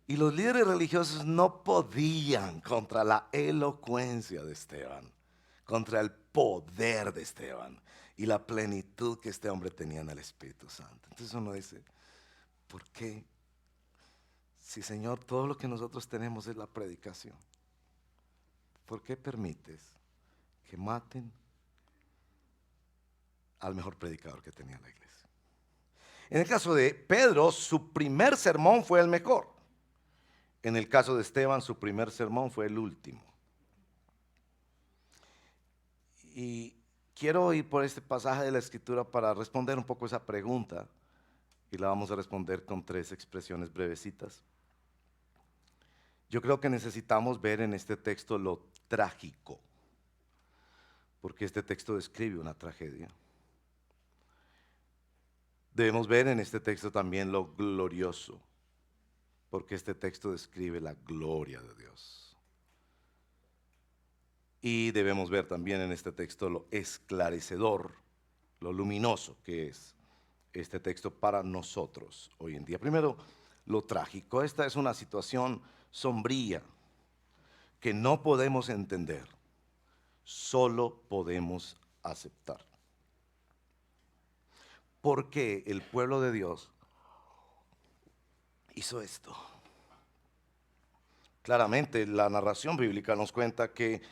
y los líderes religiosos no podían contra la elocuencia de Esteban, contra el poder de Esteban y la plenitud que este hombre tenía en el Espíritu Santo. Entonces uno dice, ¿por qué? Si, Señor, todo lo que nosotros tenemos es la predicación, ¿por qué permites que maten al mejor predicador que tenía la iglesia? En el caso de Pedro, su primer sermón fue el mejor. En el caso de Esteban, su primer sermón fue el último. Y quiero ir por este pasaje de la Escritura para responder un poco esa pregunta, y la vamos a responder con 3 expresiones brevecitas. Yo creo que necesitamos ver en este texto lo trágico, porque este texto describe una tragedia. Debemos ver en este texto también lo glorioso, porque este texto describe la gloria de Dios. Y debemos ver también en este texto lo esclarecedor, lo luminoso que es este texto para nosotros hoy en día. Primero, lo trágico. Esta es una situación sombría que no podemos entender, solo podemos aceptar. ¿Por qué el pueblo de Dios hizo esto? Claramente la narración bíblica nos cuenta que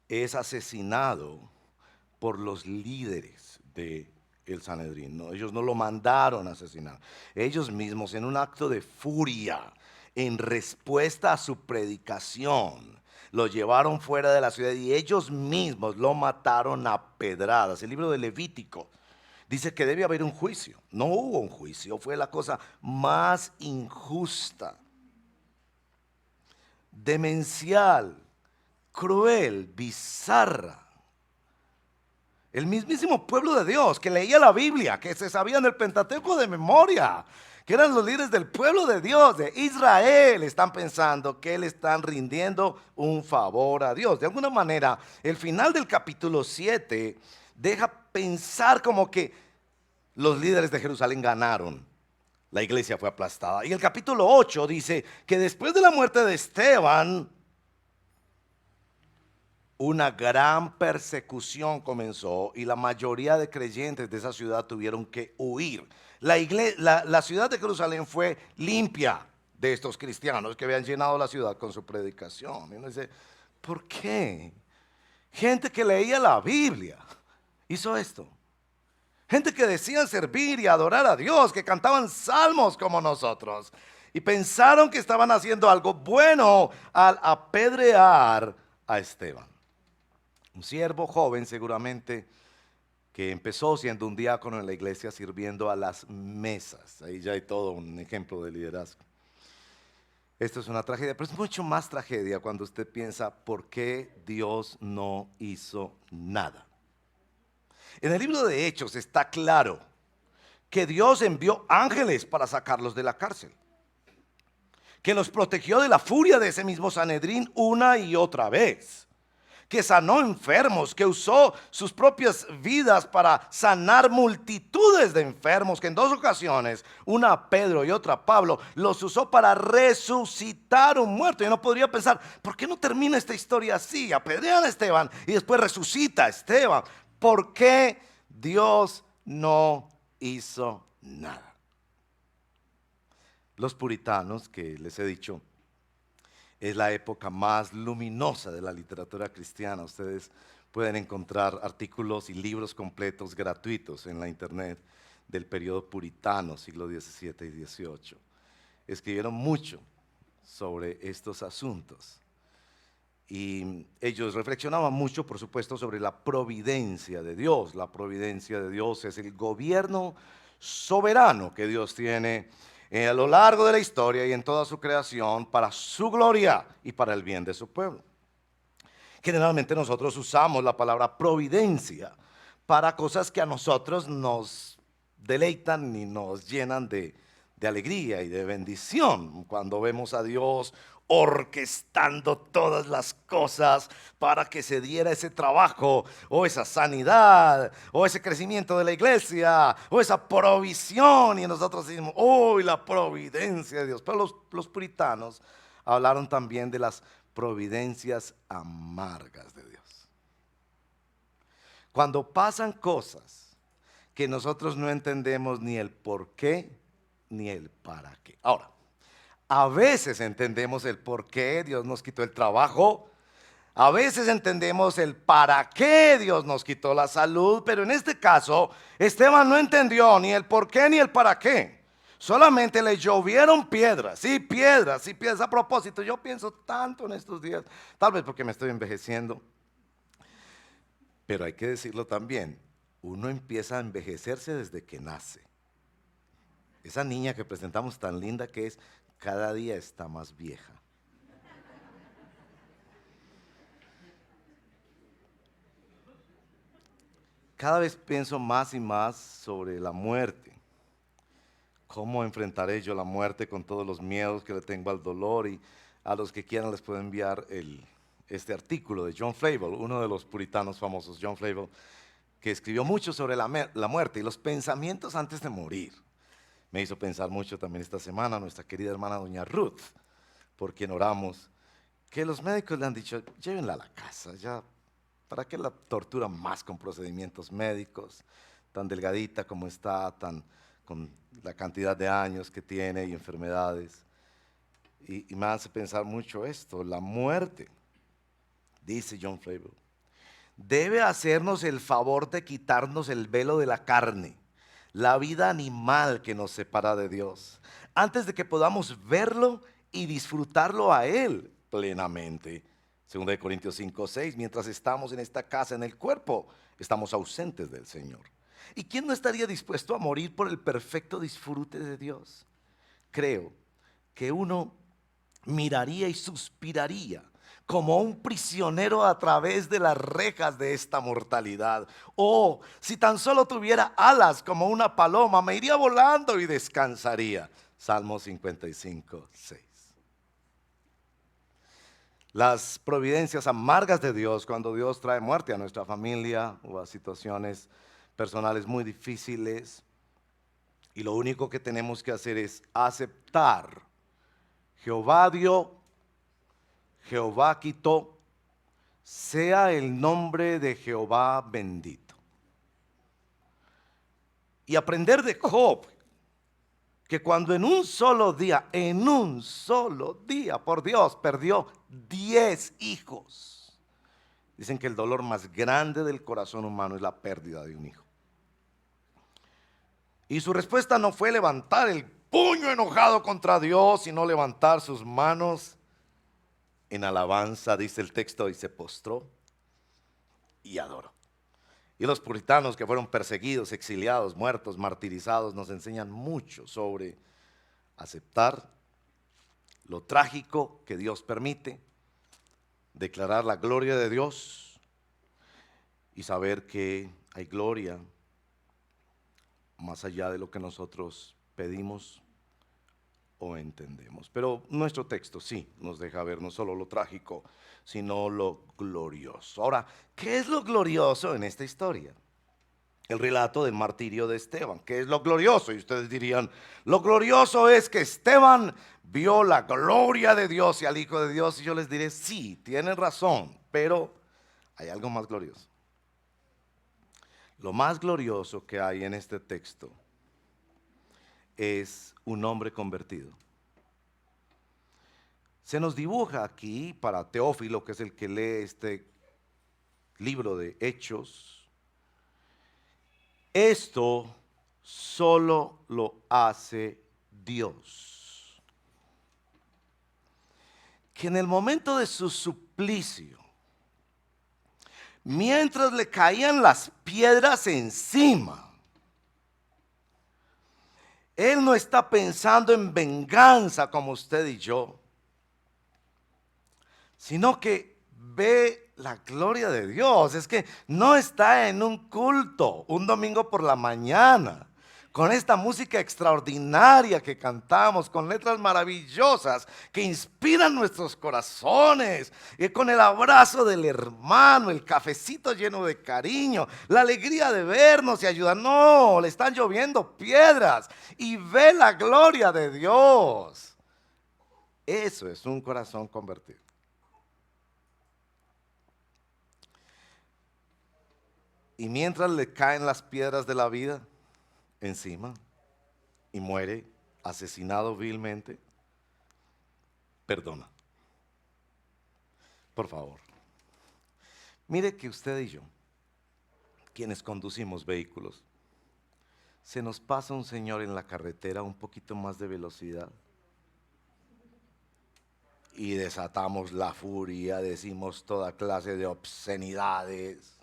es asesinado por los líderes del Sanedrín. No, ellos no lo mandaron a asesinar. Ellos mismos, en un acto de furia, en respuesta a su predicación, lo llevaron fuera de la ciudad y ellos mismos lo mataron a pedradas. El libro de Levítico dice que debe haber un juicio. No hubo un juicio, fue la cosa más injusta, demencial, cruel, bizarra. El mismísimo pueblo de Dios que leía la Biblia, que se sabían el Pentateuco de memoria, que eran los líderes del pueblo de Dios, de Israel, están pensando que le están rindiendo un favor a Dios. De alguna manera, el final del capítulo 7 deja pensar como que los líderes de Jerusalén ganaron. La iglesia fue aplastada. Y el capítulo 8 dice que después de la muerte de Esteban, una gran persecución comenzó y la mayoría de creyentes de esa ciudad tuvieron que huir. La ciudad de Jerusalén fue limpia de estos cristianos que habían llenado la ciudad con su predicación. Y uno dice, ¿por qué? Gente que leía la Biblia hizo esto. Gente que decían servir y adorar a Dios, que cantaban salmos como nosotros. Y pensaron que estaban haciendo algo bueno al apedrear a Esteban. Un siervo joven seguramente que empezó siendo un diácono en la iglesia sirviendo a las mesas. Ahí ya hay todo un ejemplo de liderazgo. Esto es una tragedia, pero es mucho más tragedia cuando usted piensa por qué Dios no hizo nada. En el libro de Hechos está claro que Dios envió ángeles para sacarlos de la cárcel, que los protegió de la furia de ese mismo Sanedrín una y otra vez, que sanó enfermos, que usó sus propias vidas para sanar multitudes de enfermos, que en 2 ocasiones, una a Pedro y otra a Pablo, los usó para resucitar un muerto. Yo no podría pensar, ¿por qué no termina esta historia así? Apedrean a Esteban y después resucita a Esteban. ¿Por qué Dios no hizo nada? Los puritanos, que les he dicho, es la época más luminosa de la literatura cristiana. Ustedes pueden encontrar artículos y libros completos gratuitos en la internet del periodo puritano, siglo XVII y XVIII. Escribieron mucho sobre estos asuntos. Y ellos reflexionaban mucho, por supuesto, sobre la providencia de Dios. La providencia de Dios es el gobierno soberano que Dios tiene a lo largo de la historia y en toda su creación para su gloria y para el bien de su pueblo. Generalmente nosotros usamos la palabra providencia para cosas que a nosotros nos deleitan y nos llenan de alegría y de bendición. Cuando vemos a Dios orquestando todas las cosas para que se diera ese trabajo o esa sanidad o ese crecimiento de la iglesia o esa provisión, y nosotros decimos, ¡oh, la providencia de Dios! Pero los puritanos hablaron también de las providencias amargas de Dios. Cuando pasan cosas que nosotros no entendemos ni el por qué ni el para qué. Ahora, a veces entendemos el por qué Dios nos quitó el trabajo, a veces entendemos el para qué Dios nos quitó la salud, pero en este caso Esteban no entendió ni el por qué ni el para qué. Solamente le llovieron piedras, sí, piedras, sí, piedras. A propósito, yo pienso tanto en estos días, tal vez porque me estoy envejeciendo, pero hay que decirlo también, uno empieza a envejecerse desde que nace. Esa niña que presentamos tan linda que es, cada día está más vieja. Cada vez pienso más y más sobre la muerte. ¿Cómo enfrentaré yo la muerte con todos los miedos que le tengo al dolor? Y a los que quieran les puedo enviar este artículo de John Flavel, uno de los puritanos famosos, John Flavel, que escribió mucho sobre la muerte y los pensamientos antes de morir. Me hizo pensar mucho también esta semana nuestra querida hermana doña Ruth, por quien oramos, que los médicos le han dicho, llévenla a la casa, ya, ¿para qué la tortura más con procedimientos médicos? Tan delgadita como está, con la cantidad de años que tiene y enfermedades. Y me hace pensar mucho esto, la muerte, dice John Flavel, debe hacernos el favor de quitarnos el velo de la carne, la vida animal que nos separa de Dios, antes de que podamos verlo y disfrutarlo a Él plenamente. 2 Corintios 5:6, mientras estamos en esta casa, en el cuerpo, estamos ausentes del Señor. ¿Y quién no estaría dispuesto a morir por el perfecto disfrute de Dios? Creo que uno miraría y suspiraría como un prisionero a través de las rejas de esta mortalidad. O si tan solo tuviera alas como una paloma, me iría volando y descansaría. Salmo 55:6. Las providencias amargas de Dios, cuando Dios trae muerte a nuestra familia o a situaciones personales muy difíciles, y lo único que tenemos que hacer es aceptar. Jehová dio, Jehová quitó, sea el nombre de Jehová bendito. Y aprender de Job, que cuando en un solo día, por Dios, perdió 10 hijos. Dicen que el dolor más grande del corazón humano es la pérdida de un hijo. Y su respuesta no fue levantar el puño enojado contra Dios, sino levantar sus manos en alabanza, dice el texto, y se postró y adoró. Y los puritanos que fueron perseguidos, exiliados, muertos, martirizados, nos enseñan mucho sobre aceptar lo trágico que Dios permite, declarar la gloria de Dios y saber que hay gloria más allá de lo que nosotros pedimos o entendemos. Pero nuestro texto sí nos deja ver no solo lo trágico, sino lo glorioso. Ahora, ¿qué es lo glorioso en esta historia? El relato del martirio de Esteban. ¿Qué es lo glorioso? Y ustedes dirían, lo glorioso es que Esteban vio la gloria de Dios y al Hijo de Dios. Y yo les diré, sí, tienen razón, pero hay algo más glorioso. Lo más glorioso que hay en este texto es un hombre convertido. Se nos dibuja aquí para Teófilo, que es el que lee este libro de Hechos, esto solo lo hace Dios. Que en el momento de su suplicio, mientras le caían las piedras encima, Él no está pensando en venganza como usted y yo, sino que ve la gloria de Dios. Es que no está en un culto un domingo por la mañana, con esta música extraordinaria que cantamos, con letras maravillosas que inspiran nuestros corazones, y con el abrazo del hermano, el cafecito lleno de cariño, la alegría de vernos y ayudar. No, le están lloviendo piedras y ve la gloria de Dios. Eso es un corazón convertido. Y mientras le caen las piedras de la vida encima y muere asesinado vilmente, perdona. Por favor, mire que usted y yo, quienes conducimos vehículos, se nos pasa un señor en la carretera un poquito más de velocidad y desatamos la furia, decimos toda clase de obscenidades,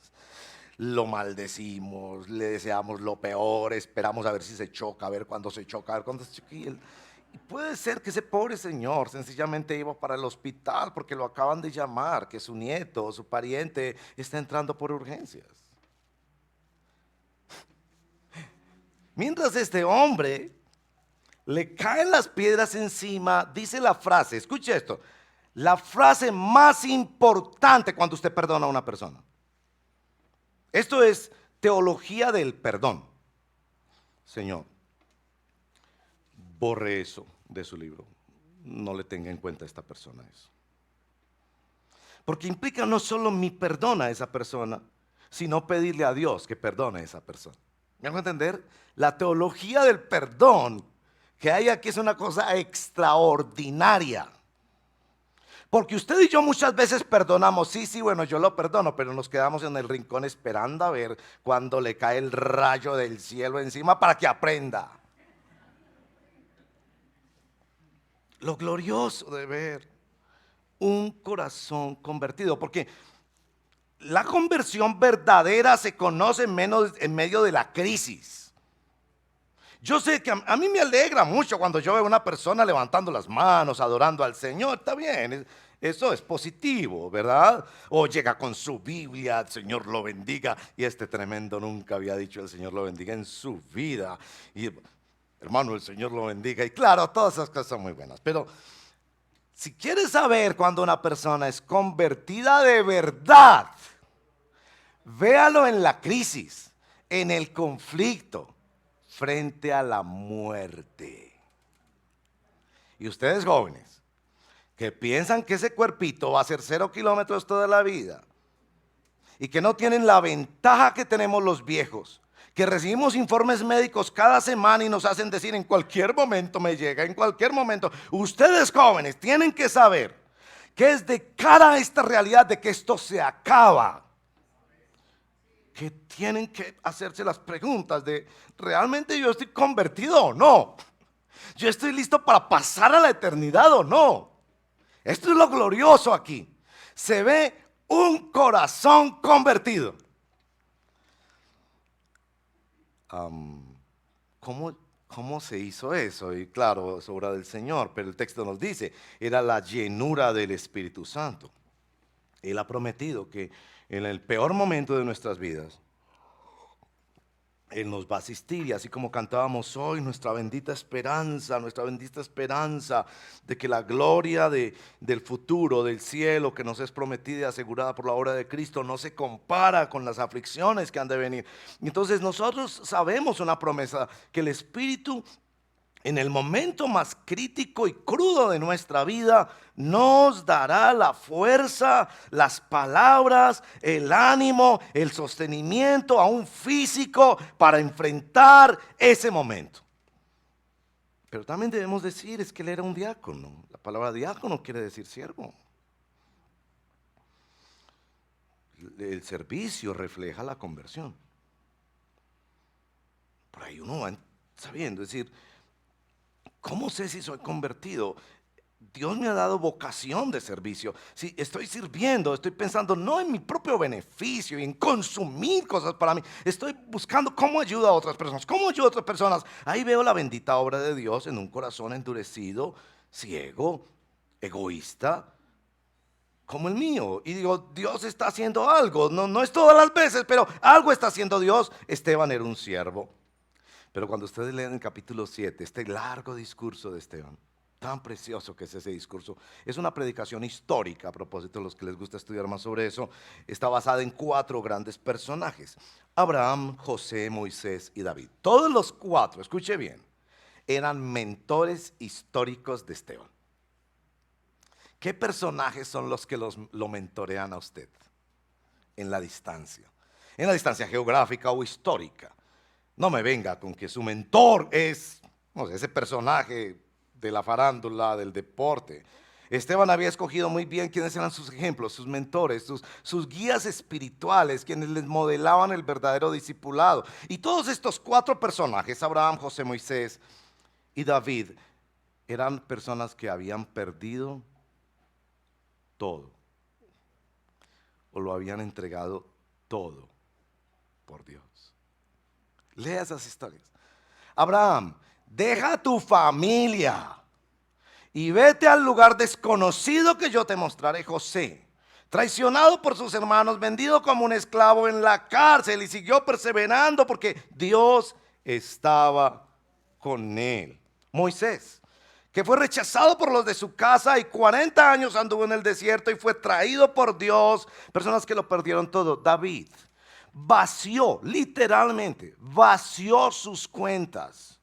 lo maldecimos, le deseamos lo peor, esperamos a ver si se choca, a ver cuándo se choca, a ver cuándo se choca. Y puede ser que ese pobre señor sencillamente iba para el hospital porque lo acaban de llamar, que su nieto o su pariente está entrando por urgencias. Mientras este hombre le caen las piedras encima, dice la frase, escuche esto, la frase más importante cuando usted perdona a una persona. Esto es teología del perdón. Señor, borre eso de su libro. No le tenga en cuenta a esta persona eso. Porque implica no solo mi perdón a esa persona, sino pedirle a Dios que perdone a esa persona. ¿Me hago entender? La teología del perdón que hay aquí es una cosa extraordinaria. Porque usted y yo muchas veces perdonamos, sí, bueno, yo lo perdono, pero nos quedamos en el rincón esperando a ver cuando le cae el rayo del cielo encima para que aprenda. Lo glorioso de ver un corazón convertido, porque la conversión verdadera se conoce en medio de la crisis. Yo sé que a mí me alegra mucho cuando yo veo a una persona levantando las manos, adorando al Señor. Está bien, eso es positivo, ¿verdad? O llega con su Biblia, el Señor lo bendiga. Y este tremendo nunca había dicho el Señor lo bendiga en su vida. Y hermano, el Señor lo bendiga. Y claro, todas esas cosas son muy buenas. Pero si quieres saber cuando una persona es convertida de verdad, véalo en la crisis, en el conflicto, frente a la muerte. Y ustedes jóvenes, que piensan que ese cuerpito va a ser 0 kilómetros toda la vida, y que no tienen la ventaja que tenemos los viejos, que recibimos informes médicos cada semana y nos hacen decir en cualquier momento me llega, en cualquier momento. Ustedes jóvenes tienen que saber que es de cara a esta realidad de que esto se acaba, que tienen que hacerse las preguntas de ¿realmente yo estoy convertido o no? ¿Yo estoy listo para pasar a la eternidad o no? Esto es lo glorioso aquí. Se ve un corazón convertido. ¿Cómo se hizo eso? Y claro, es obra del Señor, pero el texto nos dice, era la llenura del Espíritu Santo. Él ha prometido que en el peor momento de nuestras vidas, Él nos va a asistir, y así como cantábamos hoy, nuestra bendita esperanza de que la gloria del futuro, del cielo que nos es prometida y asegurada por la obra de Cristo, no se compara con las aflicciones que han de venir. Entonces nosotros sabemos una promesa, que el Espíritu en el momento más crítico y crudo de nuestra vida nos dará la fuerza, las palabras, el ánimo, el sostenimiento aún físico para enfrentar ese momento. Pero también debemos decir es que él era un diácono. La palabra diácono quiere decir siervo. El servicio refleja la conversión. Por ahí uno va sabiendo, es decir, ¿cómo sé si soy convertido? Dios me ha dado vocación de servicio. Si estoy sirviendo, estoy pensando no en mi propio beneficio y en consumir cosas para mí. Estoy buscando cómo ayuda a otras personas. ¿Cómo ayuda a otras personas? Ahí veo la bendita obra de Dios en un corazón endurecido, ciego, egoísta, como el mío. Y digo, Dios está haciendo algo. No es todas las veces, pero algo está haciendo Dios. Esteban era un siervo. Pero cuando ustedes leen el capítulo 7, este largo discurso de Esteban, tan precioso que es ese discurso, es una predicación histórica, a propósito de los que les gusta estudiar más sobre eso, está basada en 4 grandes personajes: Abraham, José, Moisés y David. Todos los 4, escuche bien, eran mentores históricos de Esteban. ¿Qué personajes son los que lo mentorean a usted en la distancia? En la distancia geográfica o histórica. No me venga con que su mentor es, no sé, ese personaje de la farándula, del deporte. Esteban había escogido muy bien quiénes eran sus ejemplos, sus mentores, sus guías espirituales, quienes les modelaban el verdadero discipulado. Y todos estos 4 personajes, Abraham, José, Moisés y David, eran personas que habían perdido todo, o lo habían entregado todo por Dios. Lea esas historias. Abraham, deja tu familia y vete al lugar desconocido que yo te mostraré. José, traicionado por sus hermanos, vendido como un esclavo en la cárcel, y siguió perseverando porque Dios estaba con él. Moisés, que fue rechazado por los de su casa y 40 años anduvo en el desierto y fue traído por Dios. Personas que lo perdieron todo. David vació, literalmente, vació sus cuentas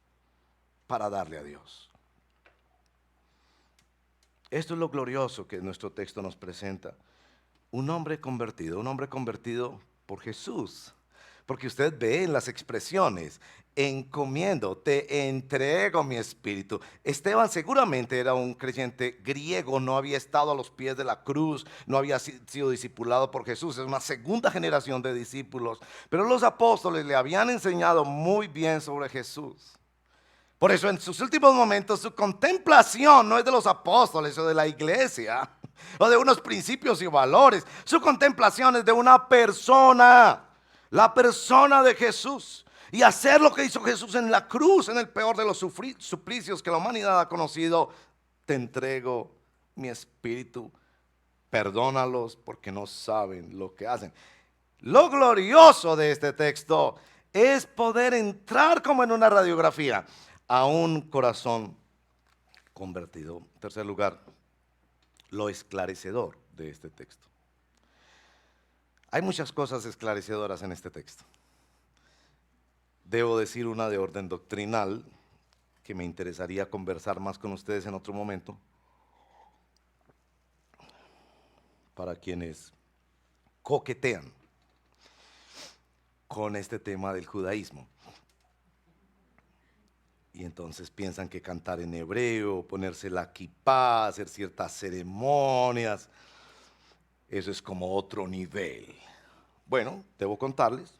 para darle a Dios. Esto es lo glorioso que nuestro texto nos presenta. Un hombre convertido por Jesús. Porque usted ve en las expresiones, encomiendo, te entrego mi espíritu. Esteban seguramente era un creyente griego, no había estado a los pies de la cruz, no había sido discipulado por Jesús, es una segunda generación de discípulos. Pero los apóstoles le habían enseñado muy bien sobre Jesús. Por eso en sus últimos momentos su contemplación no es de los apóstoles o de la iglesia o de unos principios y valores. Su contemplación es de una persona, la persona de Jesús. Y hacer lo que hizo Jesús en la cruz, en el peor de los suplicios que la humanidad ha conocido. Te entrego mi espíritu, perdónalos porque no saben lo que hacen. Lo glorioso de este texto es poder entrar como en una radiografía a un corazón convertido. En tercer lugar, lo esclarecedor de este texto. Hay muchas cosas esclarecedoras en este texto. Debo decir una de orden doctrinal que me interesaría conversar más con ustedes en otro momento. Para quienes coquetean con este tema del judaísmo. Y entonces piensan que cantar en hebreo, ponerse la kipá, hacer ciertas ceremonias, eso es como otro nivel. Bueno, debo contarles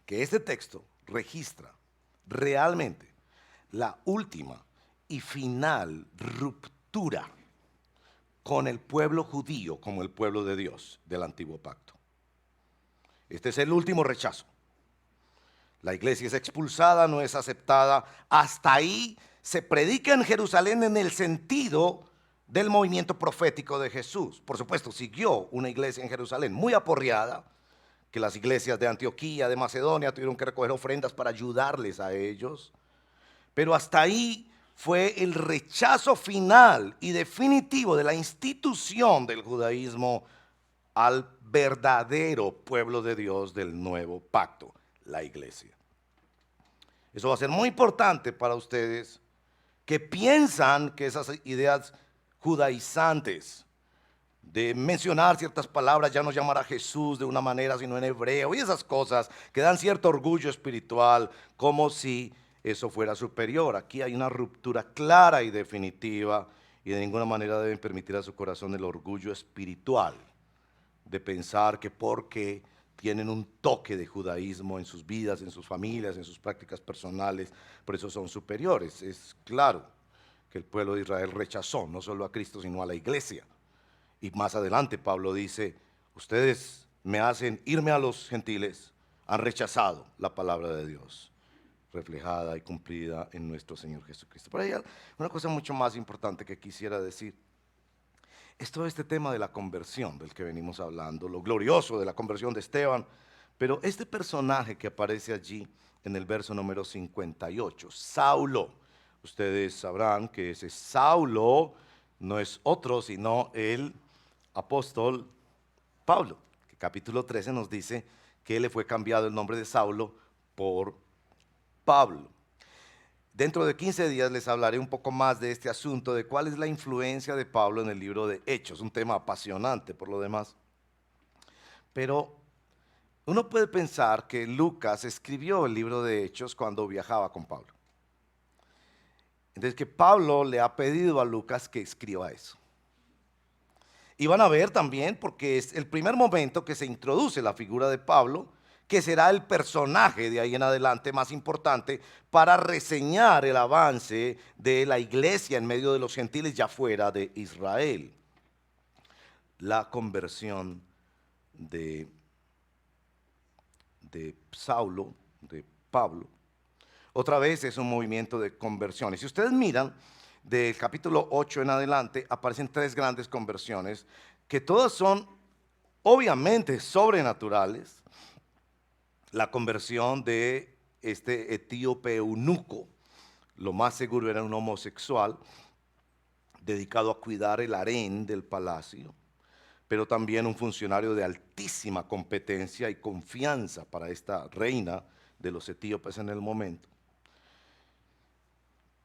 que este texto registra realmente la última y final ruptura con el pueblo judío como el pueblo de Dios del antiguo pacto. Este es el último rechazo. La iglesia es expulsada, no es aceptada. Hasta ahí se predica en Jerusalén en el sentido del movimiento profético de Jesús. Por supuesto, siguió una iglesia en Jerusalén muy aporreada, que las iglesias de Antioquía, de Macedonia, tuvieron que recoger ofrendas para ayudarles a ellos. Pero hasta ahí fue el rechazo final y definitivo de la institución del judaísmo al verdadero pueblo de Dios del nuevo pacto, la iglesia. Eso va a ser muy importante para ustedes que piensan que esas ideas judaizantes de mencionar ciertas palabras, ya no llamar a Jesús de una manera sino en hebreo y esas cosas que dan cierto orgullo espiritual, como si eso fuera superior. Aquí hay una ruptura clara y definitiva y de ninguna manera deben permitir a su corazón el orgullo espiritual de pensar que porque tienen un toque de judaísmo en sus vidas, en sus familias, en sus prácticas personales, por eso son superiores. Es claro que el pueblo de Israel rechazó no solo a Cristo sino a la iglesia. Y más adelante Pablo dice, ustedes me hacen irme a los gentiles, han rechazado la palabra de Dios, reflejada y cumplida en nuestro Señor Jesucristo. Pero hay una cosa mucho más importante que quisiera decir. Es todo este tema de la conversión del que venimos hablando, lo glorioso de la conversión de Esteban, pero este personaje que aparece allí en el verso número 58, Saulo, ustedes sabrán que ese Saulo no es otro sino el apóstol Pablo, que capítulo 13 nos dice que le fue cambiado el nombre de Saulo por Pablo. Dentro de 15 días les hablaré un poco más de este asunto, de cuál es la influencia de Pablo en el libro de Hechos, un tema apasionante por lo demás. Pero uno puede pensar que Lucas escribió el libro de Hechos cuando viajaba con Pablo. Entonces que Pablo le ha pedido a Lucas que escriba eso. Y van a ver también, porque es el primer momento que se introduce la figura de Pablo, que será el personaje de ahí en adelante más importante para reseñar el avance de la iglesia en medio de los gentiles ya fuera de Israel. La conversión de Saulo, de Pablo, otra vez es un movimiento de conversiones. Si ustedes miran del capítulo 8 en adelante, aparecen 3 grandes conversiones que todas son obviamente sobrenaturales. La conversión de este etíope eunuco, lo más seguro era un homosexual dedicado a cuidar el harén del palacio, pero también un funcionario de altísima competencia y confianza para esta reina de los etíopes en el momento,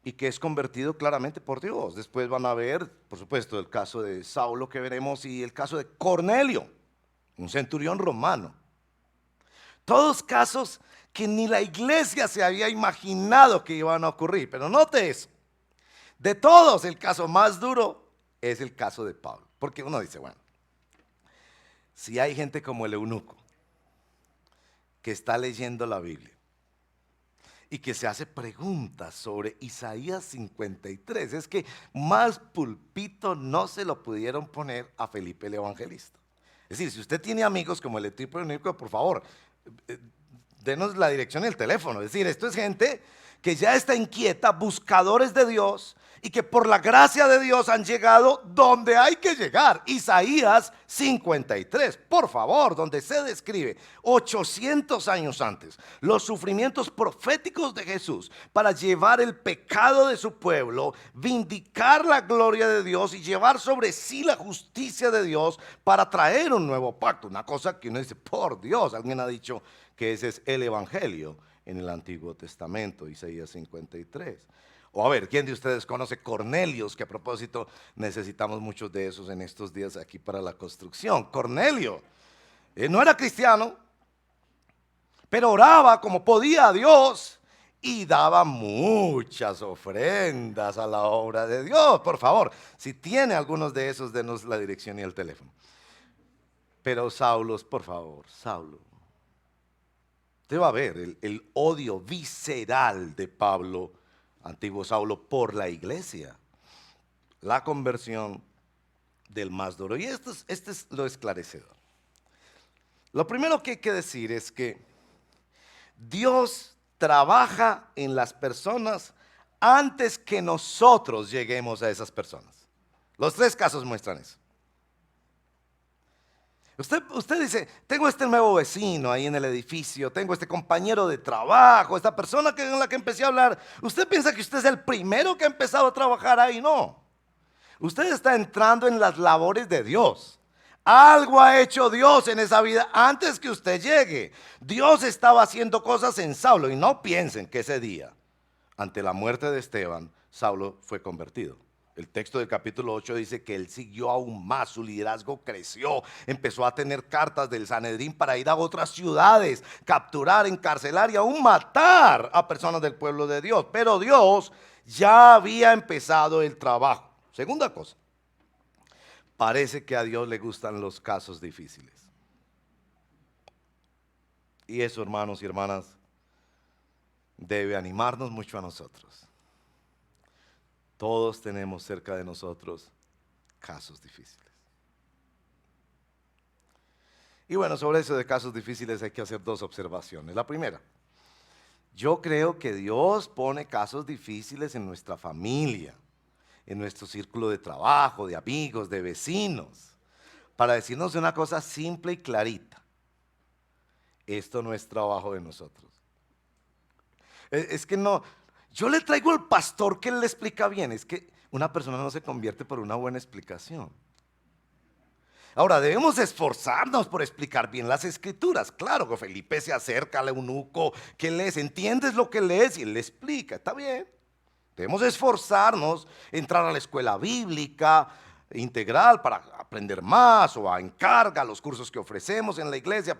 y que es convertido claramente por Dios. Después van a ver, por supuesto, el caso de Saulo que veremos y el caso de Cornelio, un centurión romano. Todos casos que ni la iglesia se había imaginado que iban a ocurrir. Pero note eso. De todos, el caso más duro es el caso de Pablo. Porque uno dice, bueno, si hay gente como el eunuco que está leyendo la Biblia y que se hace preguntas sobre Isaías 53, es que más pulpito no se lo pudieron poner a Felipe el Evangelista. Es decir, si usted tiene amigos como el etíope eunuco, por favor, denos la dirección y el teléfono. Es decir, esto es gente que ya está inquieta, buscadores de Dios, y que por la gracia de Dios han llegado donde hay que llegar. Isaías 53, por favor, donde se describe 800 años antes los sufrimientos proféticos de Jesús para llevar el pecado de su pueblo, vindicar la gloria de Dios y llevar sobre sí la justicia de Dios para traer un nuevo pacto. Una cosa que uno dice, por Dios, alguien ha dicho que ese es el evangelio en el Antiguo Testamento, Isaías 53. O a ver, ¿quién de ustedes conoce Cornelios? Que a propósito necesitamos muchos de esos en estos días aquí para la construcción. Cornelio no era cristiano, pero oraba como podía a Dios y daba muchas ofrendas a la obra de Dios. Por favor, si tiene algunos de esos, denos la dirección y el teléfono. Pero Saulo, por favor, Saulo, usted va a ver el odio visceral de Pablo, antiguo Saulo, por la iglesia. La conversión del más duro. Y esto es lo esclarecedor. Lo primero que hay que decir es que Dios trabaja en las personas antes que nosotros lleguemos a esas personas. Los 3 casos muestran eso. Usted dice, tengo este nuevo vecino ahí en el edificio, tengo este compañero de trabajo, esta persona con la que empecé a hablar. ¿Usted piensa que usted es el primero que ha empezado a trabajar ahí? No. Usted está entrando en las labores de Dios. Algo ha hecho Dios en esa vida antes que usted llegue. Dios estaba haciendo cosas en Saulo y no piensen que ese día, ante la muerte de Esteban, Saulo fue convertido. El texto del capítulo 8 dice que él siguió aún más, su liderazgo creció, empezó a tener cartas del Sanedrín para ir a otras ciudades, capturar, encarcelar y aún matar a personas del pueblo de Dios. Pero Dios ya había empezado el trabajo. Segunda cosa, parece que a Dios le gustan los casos difíciles. Y eso, hermanos y hermanas, debe animarnos mucho a nosotros. Todos tenemos cerca de nosotros casos difíciles. Y bueno, sobre eso de casos difíciles hay que hacer 2 observaciones. La primera, yo creo que Dios pone casos difíciles en nuestra familia, en nuestro círculo de trabajo, de amigos, de vecinos, para decirnos una cosa simple y clarita. Esto no es trabajo de nosotros. Es que no... Yo le traigo al pastor que él le explica bien. Es que una persona no se convierte por una buena explicación. Ahora, debemos esforzarnos por explicar bien las escrituras. Claro que Felipe se acerca al eunuco que lees, entiendes lo que lees y él le explica. Está bien. Debemos esforzarnos, entrar a la escuela bíblica integral para aprender más o a encarga los cursos que ofrecemos en la iglesia.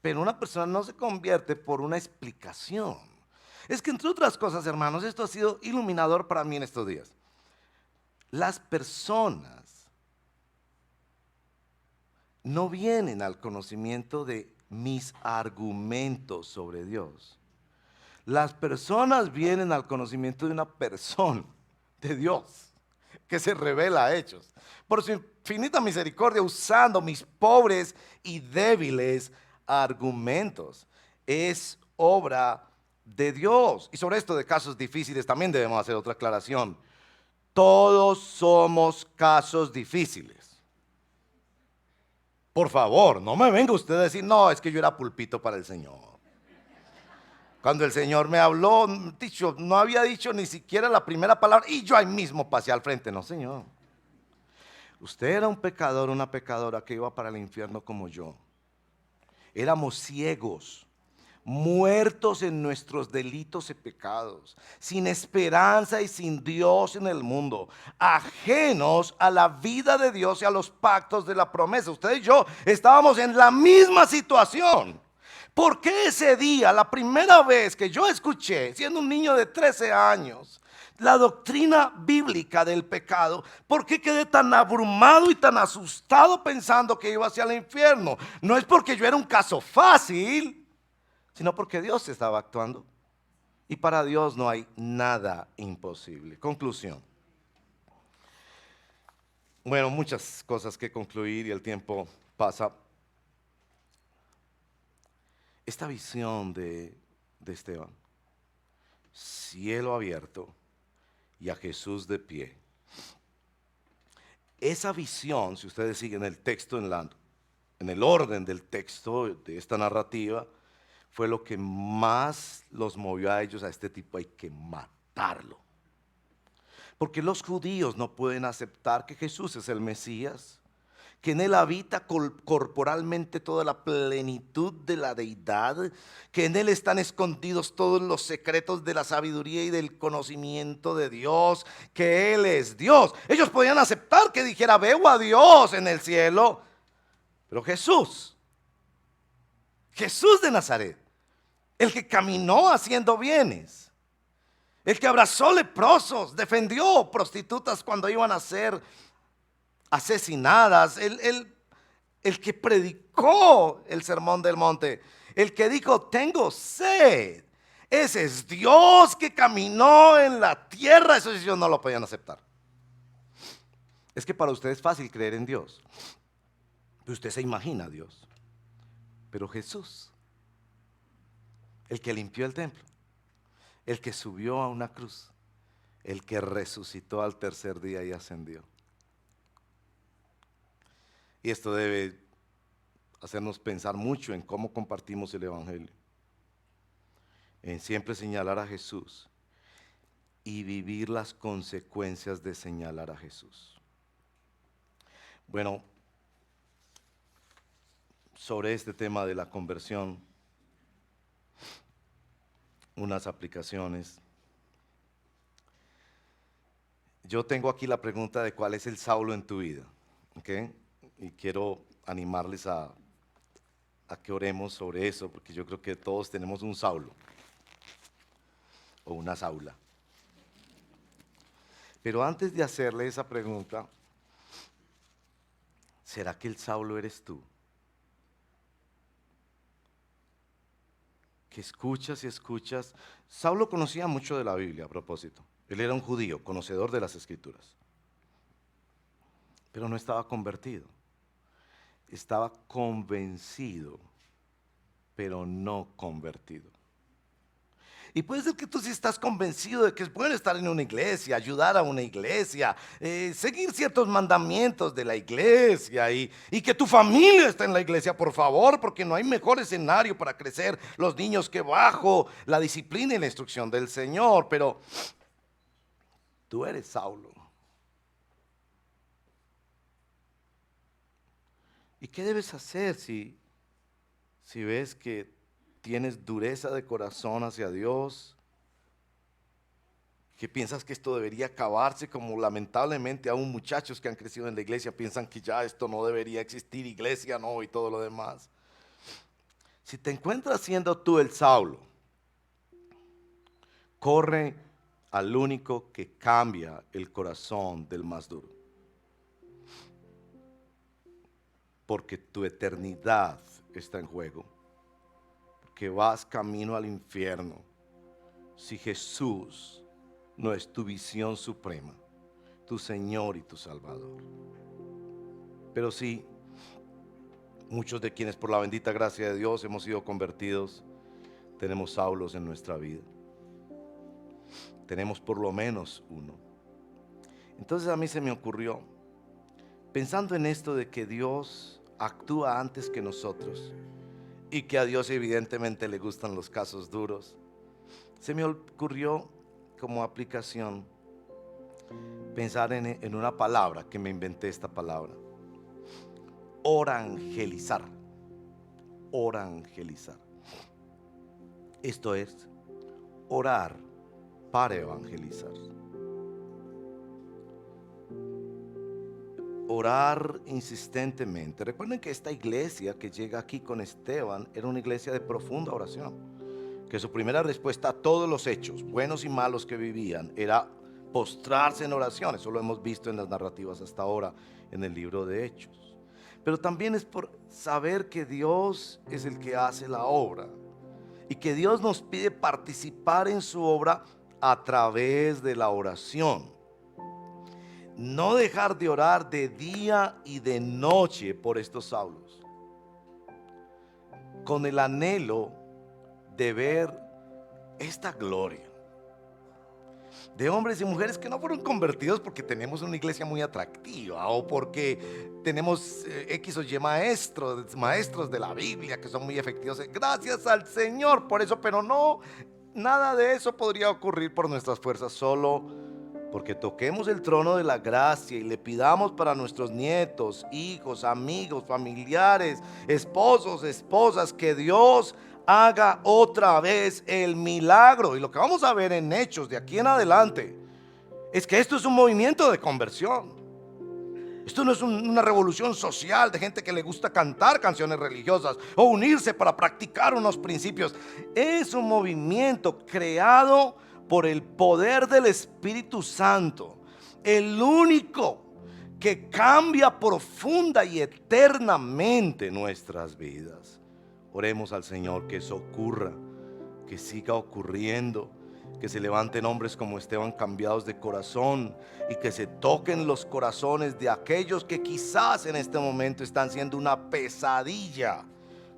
Pero una persona no se convierte por una explicación. Es que entre otras cosas, hermanos, esto ha sido iluminador para mí en estos días. Las personas no vienen al conocimiento de mis argumentos sobre Dios. Las personas vienen al conocimiento de una persona, de Dios, que se revela a ellos. Por su infinita misericordia, usando mis pobres y débiles argumentos. Es obra de Dios. Y sobre esto de casos difíciles también debemos hacer otra aclaración. Todos somos casos difíciles. Por favor, no me venga usted a decir, no, es que yo era pulpito para el Señor. Cuando el Señor me habló, no había dicho ni siquiera la primera palabra y yo ahí mismo pasé al frente. No, Señor. Usted era un pecador, una pecadora que iba para el infierno como yo. Éramos ciegos, muertos en nuestros delitos y pecados, sin esperanza y sin Dios en el mundo, ajenos a la vida de Dios y a los pactos de la promesa. Usted y yo estábamos en la misma situación. ¿Por qué ese día, la primera vez que yo escuché, siendo un niño de 13 años, la doctrina bíblica del pecado, por qué quedé tan abrumado y tan asustado pensando que iba hacia el infierno? No es porque yo era un caso fácil, sino porque Dios estaba actuando. Y para Dios no hay nada imposible. Conclusión. Bueno, muchas cosas que concluir y el tiempo pasa. Esta visión de Esteban, cielo abierto y a Jesús de pie. Esa visión, si ustedes siguen el texto en el orden del texto de esta narrativa, fue lo que más los movió a ellos. A este tipo hay que matarlo. Porque los judíos no pueden aceptar que Jesús es el Mesías, que en él habita corporalmente toda la plenitud de la deidad, que en él están escondidos todos los secretos de la sabiduría y del conocimiento de Dios, que él es Dios. Ellos podían aceptar que dijera, veo a Dios en el cielo, pero Jesús de Nazaret, el que caminó haciendo bienes, el que abrazó leprosos, defendió prostitutas cuando iban a ser asesinadas, el que predicó el sermón del monte, el que dijo tengo sed. Ese es Dios que caminó en la tierra. Eso ellos no lo podían aceptar. Es que para usted es fácil creer en Dios. Usted se imagina a Dios. Pero Jesús, el que limpió el templo, el que subió a una cruz, el que resucitó al tercer día y ascendió. Y esto debe hacernos pensar mucho en cómo compartimos el Evangelio. En siempre señalar a Jesús y vivir las consecuencias de señalar a Jesús. Bueno, sobre este tema de la conversión, unas aplicaciones. Yo tengo aquí la pregunta de cuál es el Saulo en tu vida, ¿ok? Y quiero animarles a que oremos sobre eso, porque yo creo que todos tenemos un Saulo o una Saula. Pero antes de hacerle esa pregunta, ¿será que el Saulo eres tú? Que escuchas y escuchas. Saulo conocía mucho de la Biblia, a propósito. Él era un judío, conocedor de las Escrituras. Pero no estaba convertido. Estaba convencido, pero no convertido. Y puede ser que tú sí estás convencido de que es bueno estar en una iglesia, ayudar a una iglesia, seguir ciertos mandamientos de la iglesia y que tu familia esté en la iglesia, por favor, porque no hay mejor escenario para crecer los niños que bajo la disciplina y la instrucción del Señor. Pero tú eres Saulo. ¿Y qué debes hacer si ves que tienes dureza de corazón hacia Dios, que piensas que esto debería acabarse, como lamentablemente aún muchachos que han crecido en la iglesia piensan que ya esto no debería existir, iglesia no, y todo lo demás? Si te encuentras siendo tú el Saulo, corre al único que cambia el corazón del más duro, porque tu eternidad está en juego. Que vas camino al infierno si Jesús no es tu visión suprema, tu Señor y tu Salvador. Pero sí, muchos de quienes por la bendita gracia de Dios hemos sido convertidos, tenemos Saulos en nuestra vida. Tenemos por lo menos uno. Entonces a mí se me ocurrió, pensando en esto de que Dios actúa antes que nosotros, y que a Dios evidentemente le gustan los casos duros, se me ocurrió como aplicación pensar en una palabra que me inventé, esta palabra: orangelizar. Orangelizar. Esto es orar para evangelizar. Orar insistentemente. Recuerden que esta iglesia que llega aquí con Esteban era una iglesia de profunda oración, que su primera respuesta a todos los hechos, buenos y malos que vivían, era postrarse en oración. Eso lo hemos visto en las narrativas hasta ahora en el libro de Hechos. Pero también es por saber que Dios es el que hace la obra y que Dios nos pide participar en su obra a través de la oración. No dejar de orar de día y de noche por estos Saulos, con el anhelo de ver esta gloria de hombres y mujeres que no fueron convertidos porque tenemos una iglesia muy atractiva o porque tenemos X o Y maestros de la Biblia que son muy efectivos. Gracias al Señor por eso, pero no, nada de eso podría ocurrir por nuestras fuerzas, solo porque toquemos el trono de la gracia y le pidamos para nuestros nietos, hijos, amigos, familiares, esposos, esposas, que Dios haga otra vez el milagro. Y lo que vamos a ver en Hechos de aquí en adelante es que esto es un movimiento de conversión. Esto no es una revolución social de gente que le gusta cantar canciones religiosas o unirse para practicar unos principios. Es un movimiento creado por el poder del Espíritu Santo, el único que cambia profunda y eternamente nuestras vidas. Oremos al Señor que eso ocurra, que siga ocurriendo, que se levanten hombres como Esteban cambiados de corazón y que se toquen los corazones de aquellos que quizás en este momento están siendo una pesadilla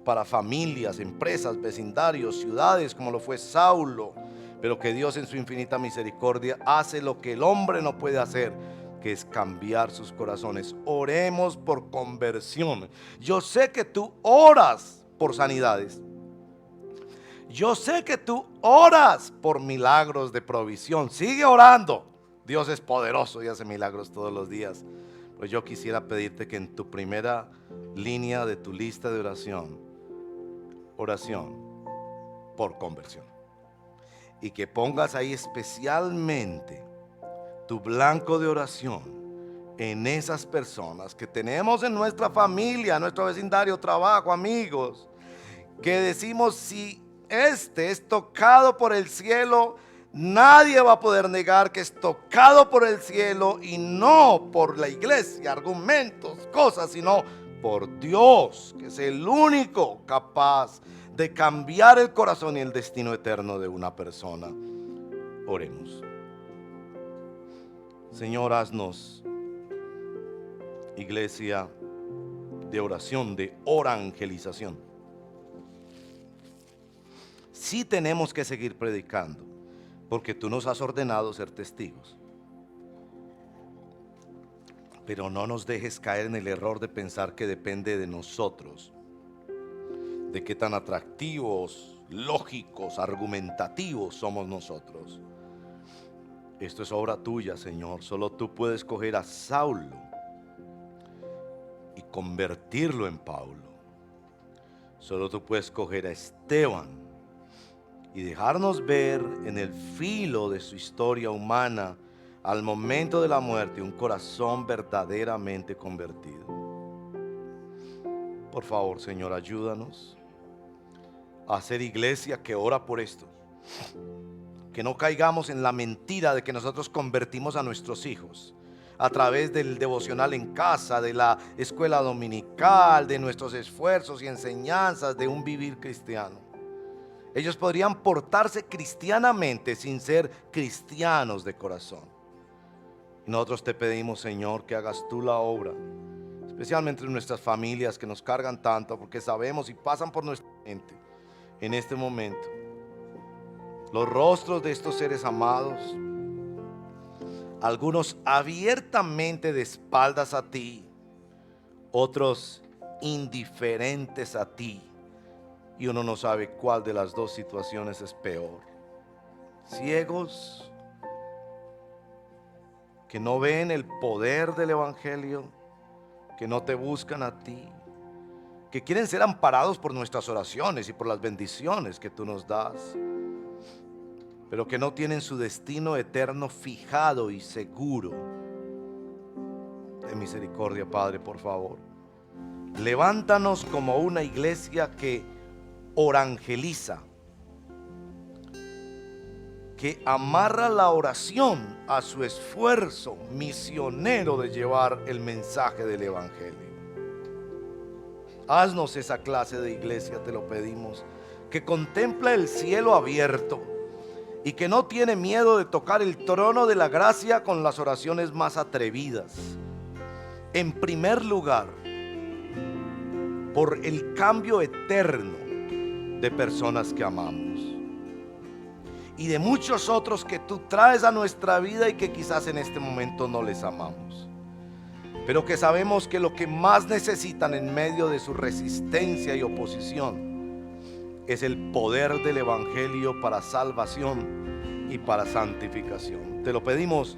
para familias, empresas, vecindarios, ciudades, como lo fue Saulo, pero que Dios en su infinita misericordia hace lo que el hombre no puede hacer, que es cambiar sus corazones. Oremos por conversión. Yo sé que tú oras por sanidades. Yo sé que tú oras por milagros de provisión. Sigue orando. Dios es poderoso y hace milagros todos los días. Pues yo quisiera pedirte que en tu primera línea de tu lista de oración por conversión. Y que pongas ahí especialmente tu blanco de oración en esas personas que tenemos en nuestra familia, nuestro vecindario, trabajo, amigos, que decimos: si este es tocado por el cielo, nadie va a poder negar que es tocado por el cielo, y no por la iglesia, argumentos, cosas, sino por Dios, que es el único capaz de cambiar el corazón y el destino eterno de una persona. Oremos. Señor, haznos iglesia de oración, de orangelización. Sí tenemos que seguir predicando, porque tú nos has ordenado ser testigos. Pero no nos dejes caer en el error de pensar que depende de nosotros, de qué tan atractivos, lógicos, argumentativos somos nosotros. Esto es obra tuya, Señor. Solo tú puedes coger a Saulo y convertirlo en Pablo. Solo tú puedes coger a Esteban y dejarnos ver en el filo de su historia humana, al momento de la muerte, un corazón verdaderamente convertido. Por favor, Señor, ayúdanos a hacer iglesia que ora por esto. Que no caigamos en la mentira de que nosotros convertimos a nuestros hijos a través del devocional en casa, de la escuela dominical, de nuestros esfuerzos y enseñanzas de un vivir cristiano. Ellos podrían portarse cristianamente sin ser cristianos de corazón. Y nosotros te pedimos, Señor, que hagas tú la obra, especialmente en nuestras familias que nos cargan tanto, porque sabemos y pasan por nuestra mente en este momento los rostros de estos seres amados, algunos abiertamente de espaldas a ti, otros indiferentes a ti, y uno no sabe cuál de las dos situaciones es peor. Ciegos que no ven el poder del evangelio, que no te buscan a ti, que quieren ser amparados por nuestras oraciones y por las bendiciones que tú nos das, pero que no tienen su destino eterno fijado y seguro. Ten misericordia, Padre, por favor. Levántanos como una iglesia que orangeliza, que amarra la oración a su esfuerzo misionero de llevar el mensaje del evangelio. Haznos esa clase de iglesia, te lo pedimos, que contempla el cielo abierto y que no tiene miedo de tocar el trono de la gracia con las oraciones más atrevidas. En primer lugar, por el cambio eterno de personas que amamos y de muchos otros que tú traes a nuestra vida y que quizás en este momento no les amamos, pero que sabemos que lo que más necesitan en medio de su resistencia y oposición es el poder del evangelio para salvación y para santificación. Te lo pedimos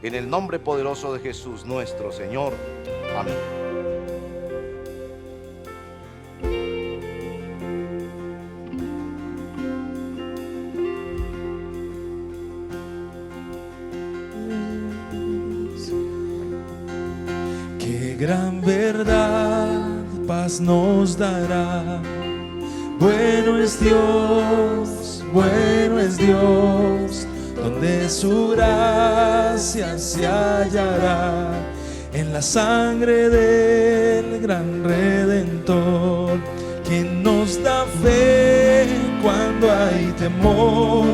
en el nombre poderoso de Jesús nuestro Señor. Amén. Que gran verdad, paz nos dará. Bueno es Dios, donde su gracia se hallará, en la sangre del gran Redentor, quien nos da fe cuando hay temor,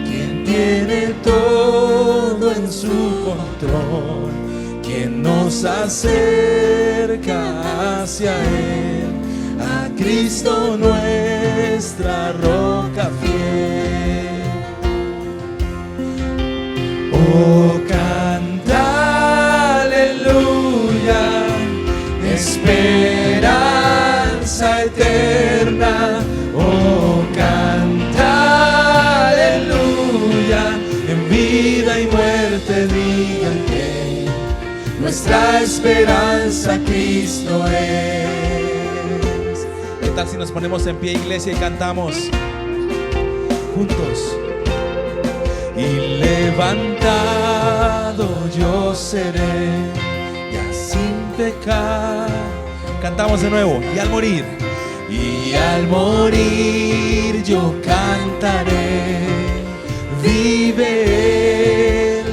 quien tiene todo en su control, quien nos acerca hacia Él, a Cristo nuestra roca fiel. Oh, canta, aleluya, esperanza eterna. Oh, canta, aleluya, en vida y muerte digan que nuestra esperanza Cristo es. ¿Qué tal si nos ponemos en pie, iglesia, y cantamos juntos? Y levantado yo seré, ya sin pecar. Cantamos de nuevo. Y al morir yo cantaré. Vive Él,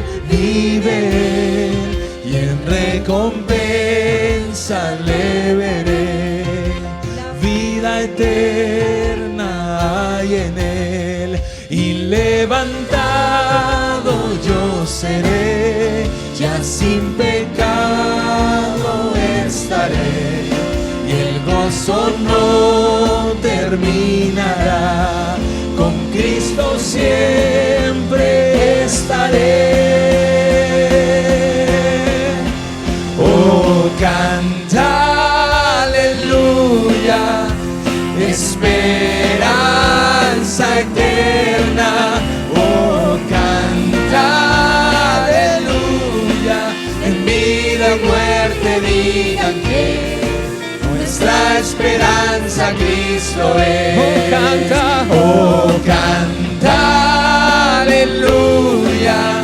y en recompensa le veré. Vida eterna hay en Él. Y levantado yo seré, ya sin pecado estaré, y el gozo no terminará, con Cristo siempre estaré. Oh, canta, aleluya, esperanza eterna. Oh, canta, aleluya, en vida y muerte digan que nuestra esperanza Cristo es. Oh, canta, aleluya,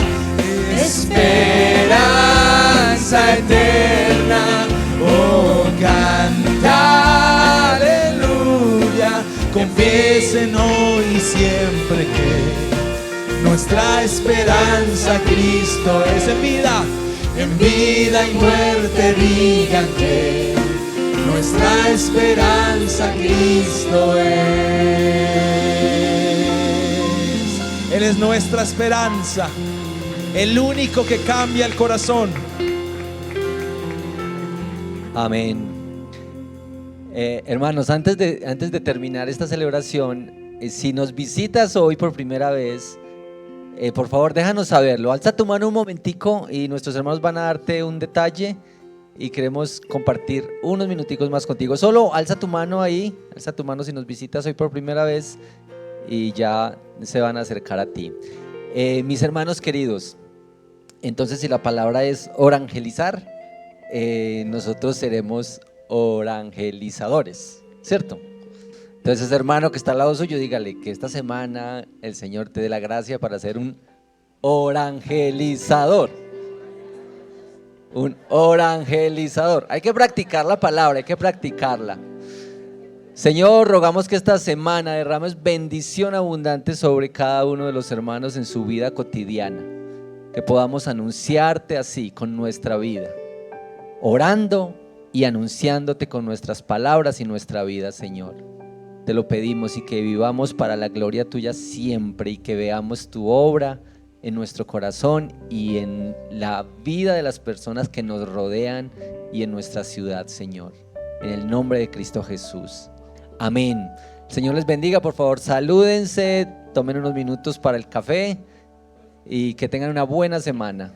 esperanza eterna. Oh, canta, aleluya, confiesen hoy y siempre que nuestra esperanza Cristo es. En vida y muerte digan que nuestra esperanza Cristo es. Él es nuestra esperanza, el único que cambia el corazón. Amén. Hermanos, antes de terminar esta celebración, si nos visitas hoy por primera vez, por favor déjanos saberlo. Alza tu mano un momentico y nuestros hermanos van a darte un detalle y queremos compartir unos minuticos más contigo. Solo alza tu mano ahí, alza tu mano si nos visitas hoy por primera vez y ya se van a acercar a ti. Mis hermanos queridos, entonces si la palabra es orangelizar, nosotros seremos orangelizadores, ¿cierto? Entonces, hermano que está al lado suyo, dígale que esta semana el Señor te dé la gracia para ser un orangelizador. Un orangelizador. Hay que practicar la palabra, hay que practicarla. Señor, rogamos que esta semana derrames bendición abundante sobre cada uno de los hermanos en su vida cotidiana. Que podamos anunciarte así con nuestra vida, orando y anunciándote con nuestras palabras y nuestra vida, Señor. Te lo pedimos y que vivamos para la gloria tuya siempre y que veamos tu obra en nuestro corazón y en la vida de las personas que nos rodean y en nuestra ciudad, Señor. En el nombre de Cristo Jesús. Amén. El Señor les bendiga, por favor, salúdense, tomen unos minutos para el café y que tengan una buena semana.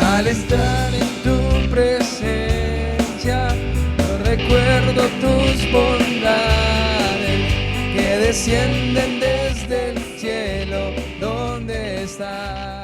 Al estar en tu presencia, no recuerdo tus bondades que descienden desde el cielo. ¿Dónde estás?